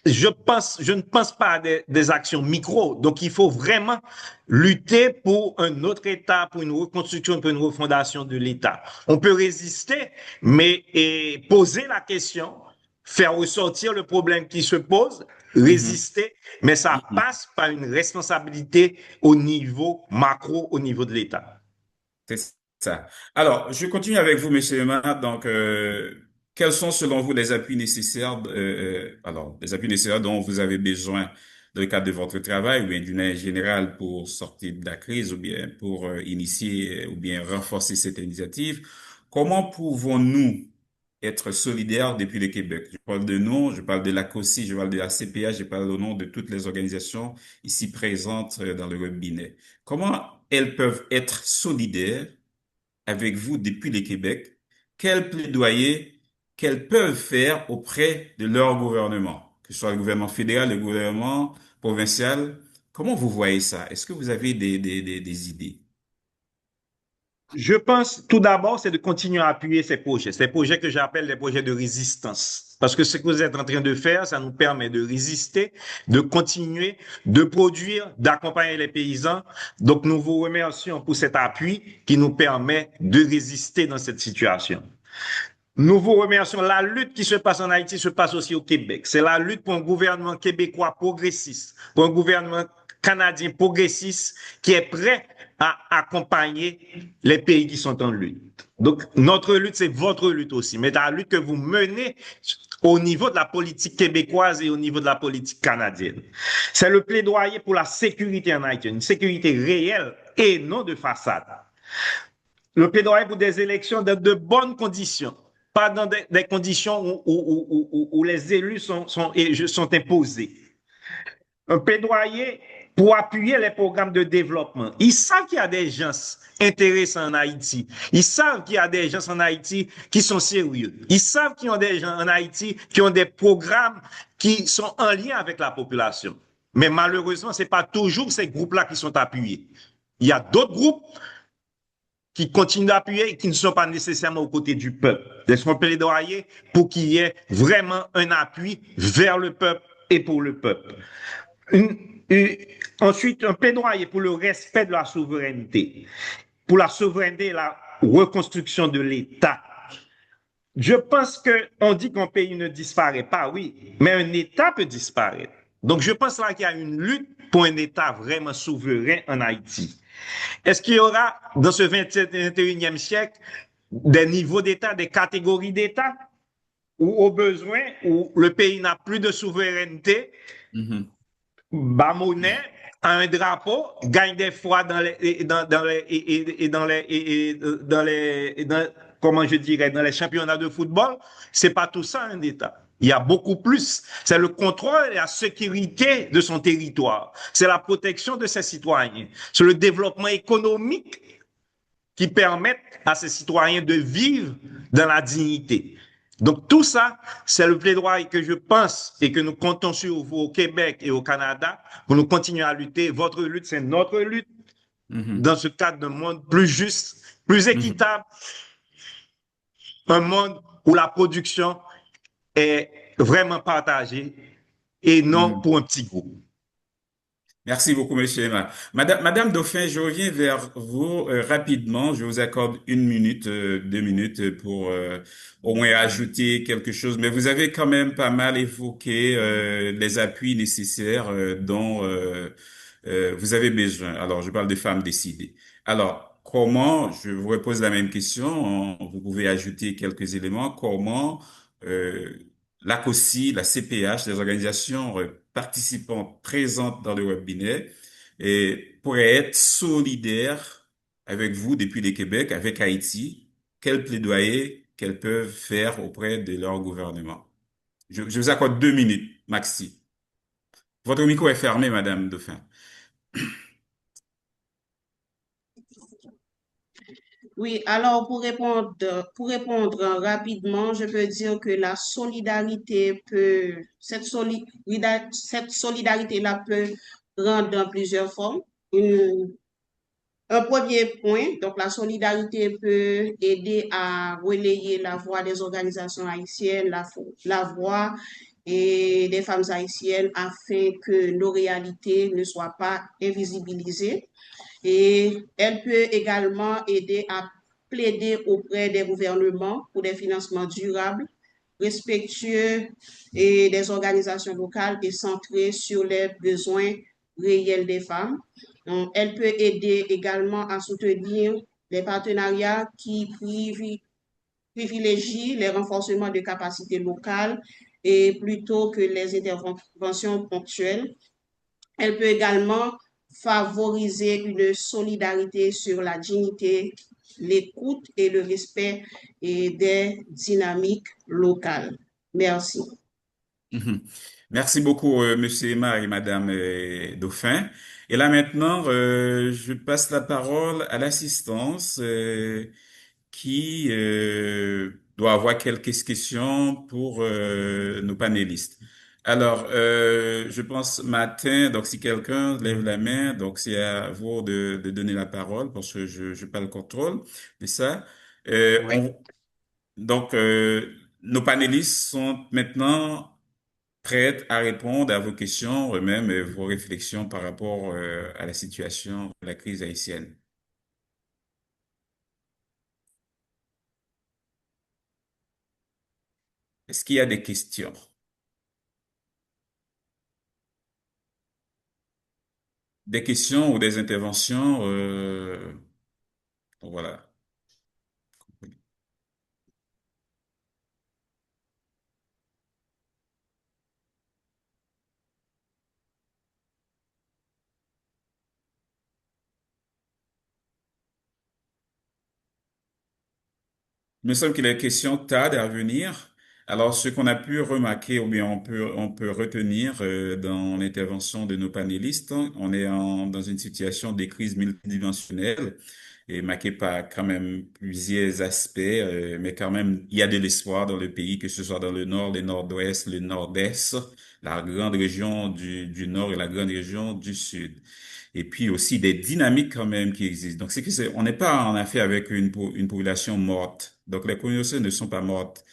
je ne pense pas à des actions micro. Donc, il faut vraiment lutter pour un autre État, pour une reconstruction, pour une refondation de l'État. On peut résister, mais poser la question, faire ressortir le problème qui se pose, Mhm, résister, mais ça mhm. passe par une responsabilité au niveau macro, au niveau de l'État. C'est ça. Alors, je continue avec vous, monsieur Emma. Donc, quels sont selon vous les appuis nécessaires, les appuis nécessaires dont vous avez besoin dans le cadre de votre travail ou bien d'une manière générale pour sortir de la crise ou bien pour initier ou bien renforcer cette initiative? Comment pouvons-nous être solidaires depuis le Québec? Je parle de nous, je parle de la COSI, je parle de la CPA, je parle au nom de toutes les organisations ici présentes dans le webinaire. Comment elles peuvent être solidaires avec vous depuis le Québec? Quel plaidoyer qu'elles peuvent faire auprès de leur gouvernement, que ce soit le gouvernement fédéral, le gouvernement provincial? Comment vous voyez ça? Est-ce que vous avez des idées? Je pense tout d'abord, c'est de continuer à appuyer ces projets que j'appelle des projets de résistance. Parce que ce que vous êtes en train de faire, ça nous permet de résister, de continuer, de produire, d'accompagner les paysans. Donc, nous vous remercions pour cet appui qui nous permet de résister dans cette situation. Nous vous remercions. La lutte qui se passe en Haïti se passe aussi au Québec. C'est la lutte pour un gouvernement québécois progressiste, pour un gouvernement canadien progressiste qui est prêt à accompagner les pays qui sont en lutte. Donc, notre lutte, c'est votre lutte aussi, mais la lutte que vous menez au niveau de la politique québécoise et au niveau de la politique canadienne. C'est le plaidoyer pour la sécurité en Haïti, une sécurité réelle et non de façade. Le plaidoyer pour des élections dans de bonnes conditions, pas dans des conditions où les élus sont imposés. un plaidoyer pour appuyer les programmes de développement. Ils savent qu'il y a des gens intéressants en Haïti. Ils savent qu'il y a des gens en Haïti qui sont sérieux. Ils savent qu'il y a des gens en Haïti qui ont des programmes qui sont en lien avec la population. Mais malheureusement, ce n'est pas toujours ces groupes-là qui sont appuyés. Il y a d'autres groupes qui continuent d'appuyer et qui ne sont pas nécessairement aux côtés du peuple. Laisse-moi plaidoyer pour qu'il y ait vraiment un appui vers le peuple et pour le peuple. Une, une, ensuite, un plaidoyer pour le respect de la souveraineté, pour la souveraineté et la reconstruction de l'État. Je pense qu'on dit qu'un pays ne disparaît pas, oui, mais un État peut disparaître. Donc, je pense là qu'il y a une lutte pour un État vraiment souverain en Haïti. Est-ce qu'il y aura, dans ce 21e siècle, des niveaux d'État, des catégories d'État, où au besoin, où le pays n'a plus de souveraineté, bas monnaie, a un drapeau, gagne des fois comment je dirais, dans les championnats de football, c'est pas tout ça un État. Il y a beaucoup plus. C'est le contrôle et la sécurité de son territoire. C'est la protection de ses citoyens. C'est le développement économique qui permettent à ces citoyens de vivre dans la dignité. Donc tout ça, c'est le plaidoyer que je pense et que nous comptons sur vous au Québec et au Canada pour nous continuer à lutter. Votre lutte, c'est notre lutte dans ce cadre d'un monde plus juste, plus équitable, un monde où la production est vraiment partagée et non pour un petit groupe. Merci beaucoup, Monsieur Emma. Madame Dauphin, je reviens vers vous rapidement. Je vous accorde 1 minute, 2 minutes pour au moins ajouter quelque chose. Mais vous avez quand même pas mal évoqué les appuis nécessaires dont vous avez besoin. Alors, je parle des femmes décidées. Alors, comment, je vous repose la même question, vous pouvez ajouter quelques éléments. Comment euh, la COSI, la CPH, les organisations participantes présentes dans le webinaire et pourraient être solidaires avec vous depuis le Québec, avec Haïti, quel plaidoyer qu'elles peuvent faire auprès de leur gouvernement. Je vous accorde 2 minutes, maxi. Votre micro est fermé, Madame Dauphin. Oui, alors pour répondre rapidement, je peux dire que la solidarité cette solidarité-là peut prendre dans plusieurs formes. Un premier point, donc la solidarité peut aider à relayer la voix des organisations haïtiennes, la voix et des femmes haïtiennes afin que nos réalités ne soient pas invisibilisées. Et elle peut également aider à plaider auprès des gouvernements pour des financements durables, respectueux et des organisations locales et centrés sur les besoins réels des femmes. Donc, elle peut aider également à soutenir les partenariats qui privilégient les renforcements de capacités locales et plutôt que les interventions ponctuelles. Elle peut également favoriser une solidarité sur la dignité, l'écoute et le respect des dynamiques locales. Merci. Mhm. Merci beaucoup, Monsieur Emma et Madame Dauphin. Et là maintenant, je passe la parole à l'assistance qui doit avoir quelques questions pour nos panélistes. Alors, je pense matin, donc si quelqu'un lève la main, donc c'est à vous de donner la parole parce que je n'ai pas le contrôle de ça. Euh, Oui. on, donc, nos panélistes sont maintenant prêts à répondre à vos questions, même vos réflexions par rapport à la situation de la crise haïtienne. Est-ce qu'il y a des questions? Des questions ou des interventions? Voilà. Il me semble que les questions tardent à venir. Alors, ce qu'on a pu remarquer, ou bien on peut retenir dans l'intervention de nos panélistes, on est dans une situation de crise multidimensionnelle et marquée par quand même plusieurs aspects, mais quand même, il y a de l'espoir dans le pays, que ce soit dans le nord, le nord-ouest, le nord-est, la grande région du nord et la grande région du sud. Et puis aussi des dynamiques quand même qui existent. Donc, on n'est pas en affaire avec une population morte. Donc, les communautés ne sont pas mortes.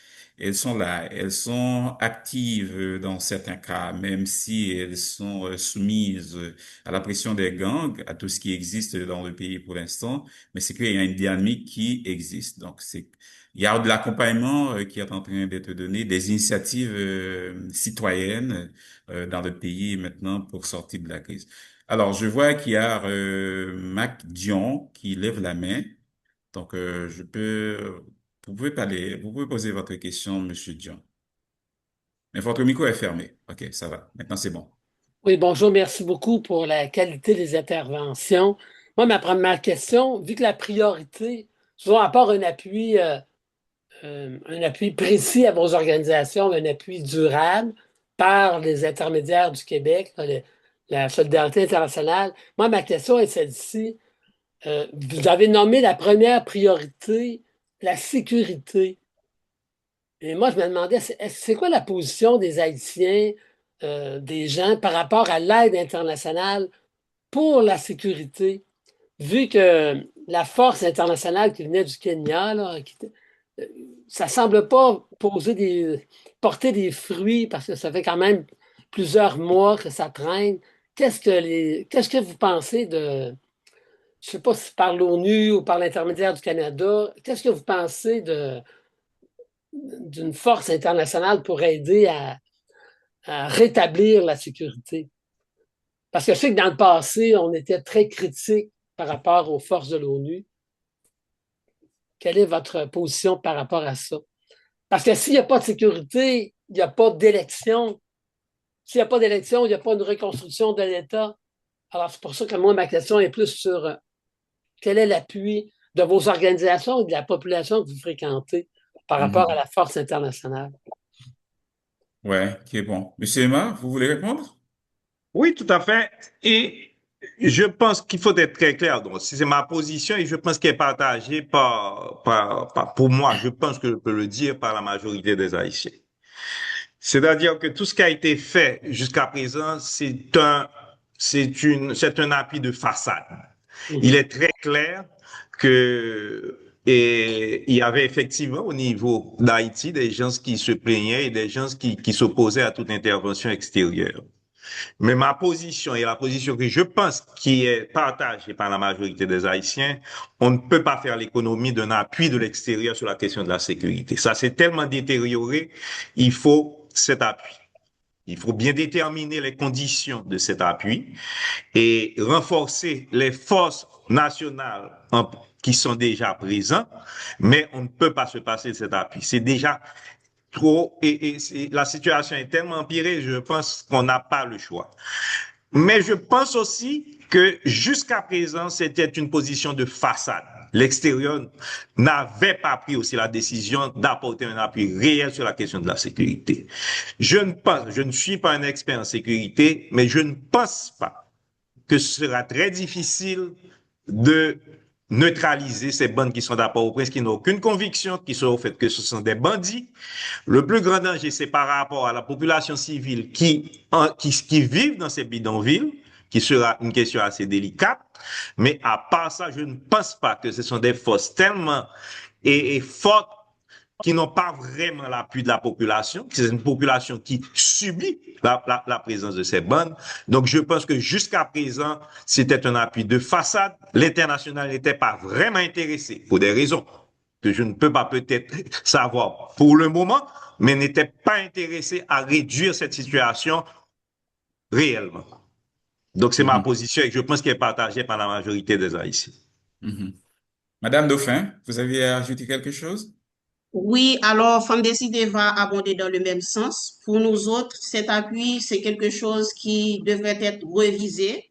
Elles sont là, elles sont actives dans certains cas, même si elles sont soumises à la pression des gangs, à tout ce qui existe dans le pays pour l'instant, mais c'est qu'il y a une dynamique qui existe. Donc, il y a de l'accompagnement qui est en train d'être donné, des initiatives citoyennes dans le pays maintenant pour sortir de la crise. Alors, je vois qu'il y a Mac Dion qui lève la main. Donc, vous pouvez parler, vous pouvez poser votre question, Monsieur Dion. Mais votre micro est fermé. OK, ça va. Maintenant, c'est bon. Oui, bonjour, merci beaucoup pour la qualité des interventions. Moi, ma première question, vu que la priorité, souvent à part un appui précis à vos organisations, un appui durable par les intermédiaires du Québec, la solidarité internationale, moi, ma question est celle-ci. Vous avez nommé la première priorité, la sécurité. Et moi, je me demandais, c'est quoi la position des Haïtiens, des gens par rapport à l'aide internationale pour la sécurité, vu que la force internationale qui venait du Kenya, là, euh, ça semble pas porter des fruits parce que ça fait quand même plusieurs mois que ça traîne. Qu'est-ce que vous pensez je sais pas si par l'ONU ou par l'intermédiaire du Canada, qu'est-ce que vous pensez d'une force internationale pour aider à rétablir la sécurité? Parce que je sais que dans le passé, on était très critique par rapport aux forces de l'ONU. Quelle est votre position par rapport à ça? Parce que s'il n'y a pas de sécurité, il n'y a pas d'élection. S'il n'y a pas d'élection, il n'y a pas de reconstruction de l'État. Alors, c'est pour ça que moi, ma question est plus sur quel est l'appui de vos organisations et de la population que vous fréquentez par rapport à Mhm. la force internationale. Ouais, qui est bon. Monsieur Emma, vous voulez répondre? Oui, tout à fait. Et je pense qu'il faut être très clair. Donc, si c'est ma position et je pense qu'elle est partagée pour moi, je pense que je peux le dire par la majorité des Haïtiens. C'est-à-dire que tout ce qui a été fait jusqu'à présent, c'est un appui de façade. Il est très clair que il y avait effectivement au niveau d'Haïti des gens qui se plaignaient et des gens qui s'opposaient à toute intervention extérieure. Mais ma position et la position que je pense qui est partagée par la majorité des Haïtiens, on ne peut pas faire l'économie d'un appui de l'extérieur sur la question de la sécurité. Ça s'est tellement détérioré, il faut cet appui. Il faut bien déterminer les conditions de cet appui et renforcer les forces nationales qui sont déjà présentes, mais on ne peut pas se passer de cet appui. C'est déjà trop et la situation est tellement empirée, je pense qu'on n'a pas le choix. Mais je pense aussi que jusqu'à présent, c'était une position de façade. L'extérieur n'avait pas pris aussi la décision d'apporter un appui réel sur la question de la sécurité. Je ne suis pas un expert en sécurité, mais je ne pense pas que ce sera très difficile de neutraliser ces bandes qui sont d'accord au prince, qui n'ont aucune conviction, qui sont au fait que ce sont des bandits. Le plus grand danger, c'est par rapport à la population civile qui vivent dans ces bidonvilles, qui sera une question assez délicate. Mais à part ça, je ne pense pas que ce sont des forces tellement fortes qui n'ont pas vraiment l'appui de la population. C'est une population qui subit la présence de ces bandes. Donc, je pense que jusqu'à présent, c'était un appui de façade. L'international n'était pas vraiment intéressé pour des raisons que je ne peux pas peut-être savoir pour le moment, mais n'était pas intéressé à réduire cette situation réellement. Donc, c'est ma Mhm. position et je pense qu'elle est partagée par la majorité des Haïtiens. Mhm. Madame Dauphin, vous aviez ajouté quelque chose? Oui, alors Femmes décidées va abonder dans le même sens. Pour nous autres, cet appui, c'est quelque chose qui devrait être révisé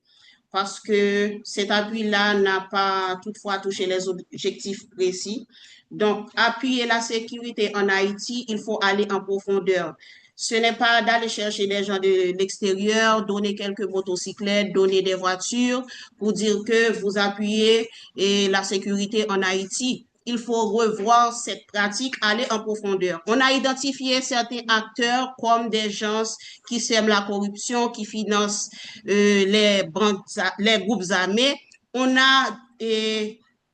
parce que cet appui-là n'a pas toutefois touché les objectifs précis. Donc, appuyer la sécurité en Haïti, il faut aller en profondeur. Ce n'est pas d'aller chercher des gens de l'extérieur, donner quelques motocyclettes, donner des voitures pour dire que vous appuyez la sécurité en Haïti. Il faut revoir cette pratique, aller en profondeur. On a identifié certains acteurs comme des gens qui sèment la corruption, qui financent les groupes armés. On a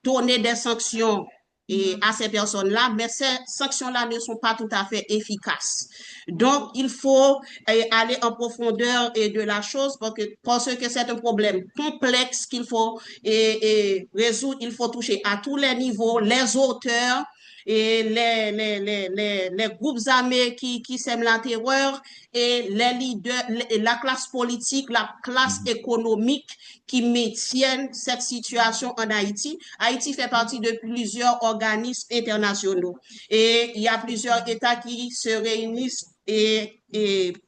donné des sanctions à ces personnes-là, mais ces sanctions-là ne sont pas tout à fait efficaces. Donc, il faut aller en profondeur de la chose parce que c'est un problème complexe qu'il faut résoudre. Il faut toucher à tous les niveaux, les auteurs, et les groupes armés qui sèment la terreur et les leaders, la classe politique, la classe économique qui maintiennent cette situation en Haïti. Haïti fait partie de plusieurs organismes internationaux et il y a plusieurs États qui se réunissent et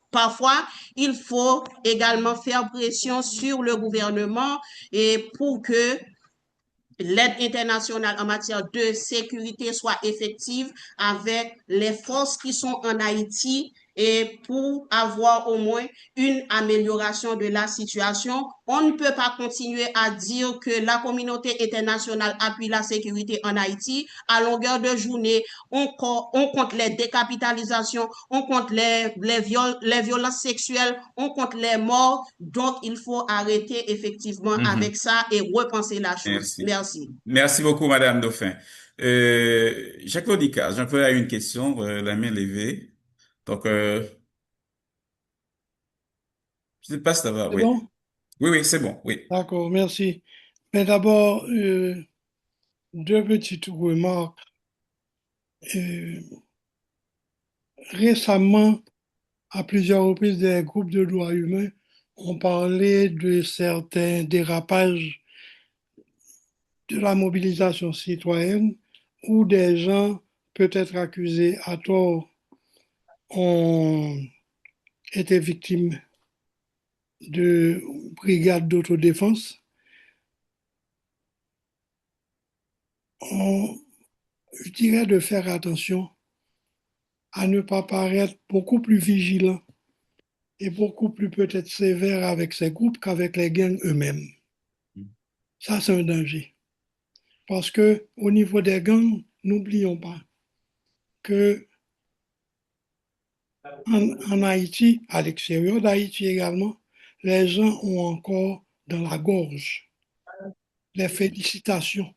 parfois, il faut également faire pression sur le gouvernement et pour que l'aide internationale en matière de sécurité soit effective avec les forces qui sont en Haïti et pour avoir au moins une amélioration de la situation. On ne peut pas continuer à dire que la communauté internationale appuie la sécurité en Haïti. À longueur de journée, on compte les décapitalisations, on compte les violences sexuelles, on compte les morts. Donc, il faut arrêter effectivement avec ça et repenser la chose. Merci. Merci. Merci beaucoup, Madame Dauphin. Jacques Lodica, Jean-Claude a une question, la main levée. Donc, je ne sais pas si ça va. C'est Oui. bon? Oui, oui, c'est bon. Oui. D'accord, merci. Mais d'abord, deux petites remarques. Euh, Récemment, à plusieurs reprises, des groupes de droits humains ont parlé de certains dérapages de la mobilisation citoyenne où des gens, peut-être accusés à tort, ont été victimes de brigades d'autodéfense. Je dirais de faire attention à ne pas paraître beaucoup plus vigilant et beaucoup plus peut-être sévère avec ces groupes qu'avec les gangs eux-mêmes. Ça, c'est un danger. Parce que au niveau des gangs, n'oublions pas que en Haïti, à l'extérieur d'Haïti également, les gens ont encore dans la gorge les félicitations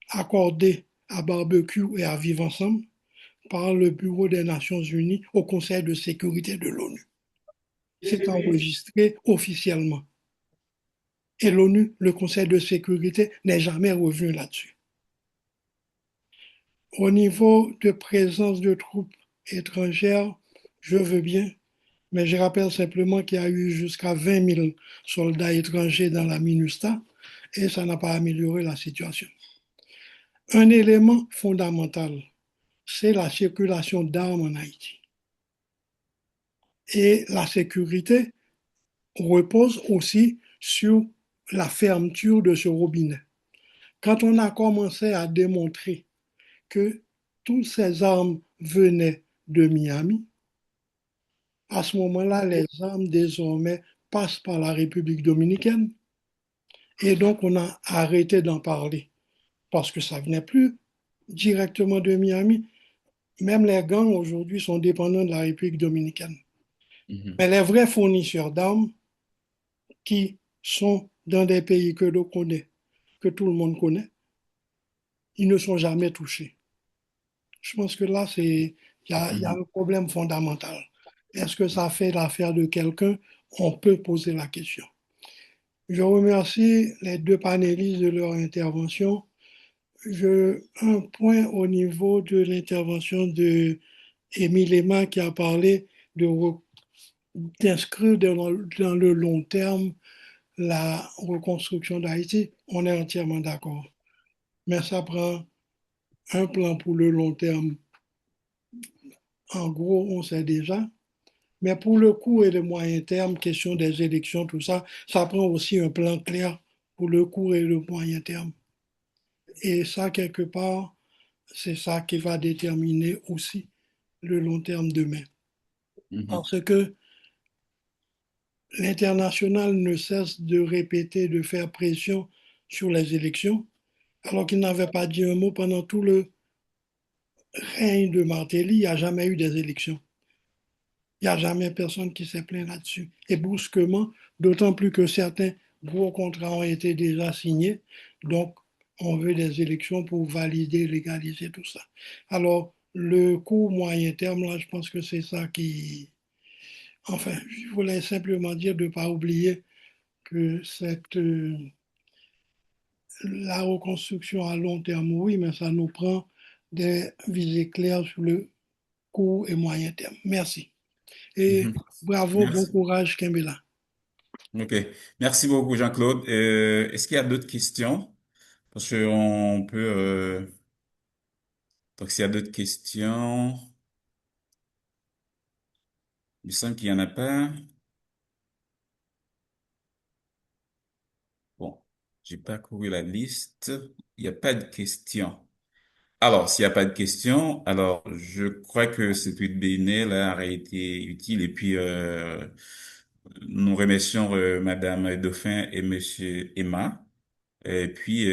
accordées à Barbecue et à Vivre Ensemble par le Bureau des Nations Unies au Conseil de sécurité de l'ONU. C'est enregistré officiellement. Et l'ONU, le Conseil de sécurité, n'est jamais revenu là-dessus. Au niveau de présence de troupes étrangères, je veux bien, mais je rappelle simplement qu'il y a eu jusqu'à 20 000 soldats étrangers dans la MINUSTA et ça n'a pas amélioré la situation. Un élément fondamental, c'est la circulation d'armes en Haïti. Et la sécurité repose aussi sur la fermeture de ce robinet. Quand on a commencé à démontrer que toutes ces armes venaient de Miami, à ce moment-là, les armes désormais passent par la République dominicaine et donc on a arrêté d'en parler parce que ça venait plus directement de Miami. Même les gangs aujourd'hui sont dépendants de la République dominicaine. Mais les vrais fournisseurs d'armes qui sont dans des pays que l'on connaît, que tout le monde connaît, ils ne sont jamais touchés. Je pense que là, il y a un problème fondamental. Est-ce que ça fait l'affaire de quelqu'un? On peut poser la question. Je remercie les deux panélistes de leur intervention. Un point au niveau de l'intervention de Émile Ema qui a parlé d'inscrire dans le long terme la reconstruction d'Haïti. On est entièrement d'accord. Mais ça prend un plan pour le long terme. En gros, on sait déjà, Mais pour le court et le moyen terme, question des élections, tout ça, ça prend aussi un plan clair pour le court et le moyen terme. Et ça, quelque part, c'est ça qui va déterminer aussi le long terme demain. Mhm. Parce que l'international ne cesse de répéter, de faire pression sur les élections, alors qu'il n'avait pas dit un mot pendant tout le règne de Martelly, il n'y a jamais eu des élections. Il n'y a jamais personne qui s'est plaint là-dessus. Et brusquement, d'autant plus que certains gros contrats ont été déjà signés, donc on veut des élections pour valider, légaliser tout ça. Alors, le court moyen terme, là, je pense que c'est ça qui... Enfin, je voulais simplement dire de ne pas oublier que la reconstruction à long terme, oui, mais ça nous prend des visées claires sur le court et moyen terme. Merci. Et Mhm. bravo, bon Merci. courage, Kembela. OK. Merci beaucoup, Jean-Claude. Est-ce qu'il y a d'autres questions? Parce que on peut... donc, s'il y a d'autres questions, il me semble qu'il n'y en a pas. Bon, j'ai pas couru la liste. Il n'y a pas de questions. Alors, s'il n'y a pas de questions, alors je crois que cette webinaire là aurait été utile et puis nous remercions Madame Dauphin et Monsieur Emma. Et puis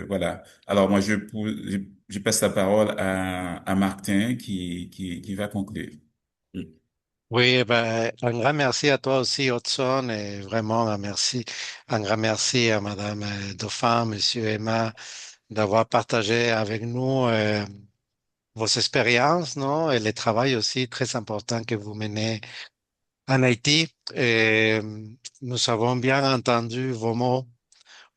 voilà. Alors moi je passe la parole à Martin qui va conclure. Mm. Oui, ben, un grand merci à toi aussi, Hudson, et vraiment un grand merci à Madame Dauphin, Monsieur Emma, d'avoir partagé avec nous vos expériences, non, et le travail aussi très important que vous menez en Haïti. Et nous avons bien entendu vos mots,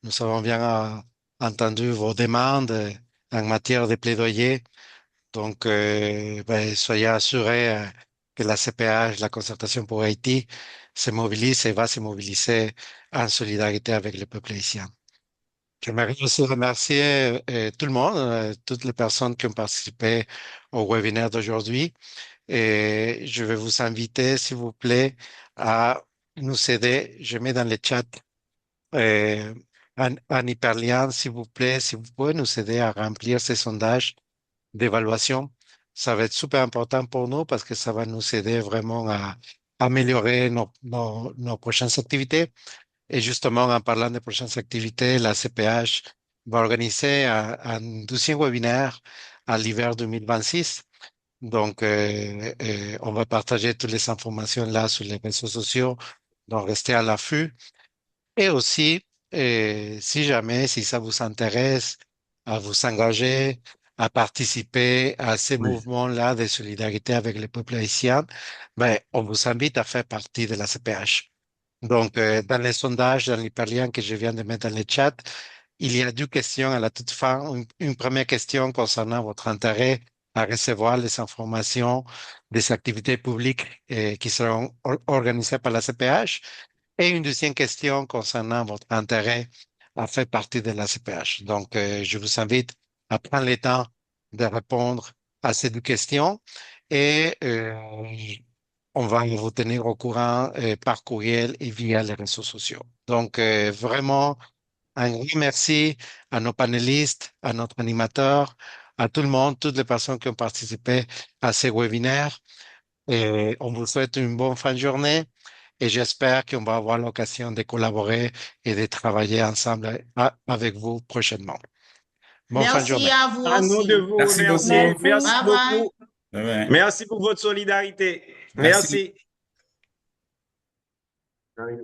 nous avons bien entendu vos demandes en matière de plaidoyer. Donc, ben, soyez assurés que la CPH, la concertation pour Haïti, se mobilise et va se mobiliser en solidarité avec le peuple haïtien. J'aimerais aussi remercier tout le monde, toutes les personnes qui ont participé au webinaire d'aujourd'hui. Et je vais vous inviter, s'il vous plaît, à nous aider. Je mets dans le chat euh, un hyperlien, s'il vous plaît, si vous pouvez nous aider à remplir ces sondages d'évaluation. Ça va être super important pour nous parce que ça va nous aider vraiment à améliorer nos prochaines activités. Et justement, en parlant des prochaines activités, la CPH va organiser un 12e webinaire à l'hiver 2026. Donc, on va partager toutes les informations là sur les réseaux sociaux. Donc, restez à l'affût. Et aussi, si jamais, si ça vous intéresse, à vous engager, à participer à ces Oui. mouvements-là de solidarité avec le peuple haïtien, ben, on vous invite à faire partie de la CPH. Donc, dans les sondages, dans l'hyperlien que je viens de mettre dans le chat, il y a deux questions à la toute fin. Une première question concernant votre intérêt à recevoir les informations des activités publiques qui seront organisées par la CPH. Et une deuxième question concernant votre intérêt à faire partie de la CPH. Donc, je vous invite à prendre le temps de répondre à ces deux questions et on va vous tenir au courant par courriel et via les réseaux sociaux. Donc, vraiment, un grand merci à nos panélistes, à notre animateur, à tout le monde, toutes les personnes qui ont participé à ces webinaires. Et on vous souhaite une bonne fin de journée et j'espère qu'on va avoir l'occasion de collaborer et de travailler ensemble avec vous prochainement. Bonne fin de Merci journée. à vous À nous de aussi. vous Merci remercier. beaucoup. Merci. Merci Bye bye. beaucoup. Bye bye. Merci pour votre solidarité. Merci. Merci.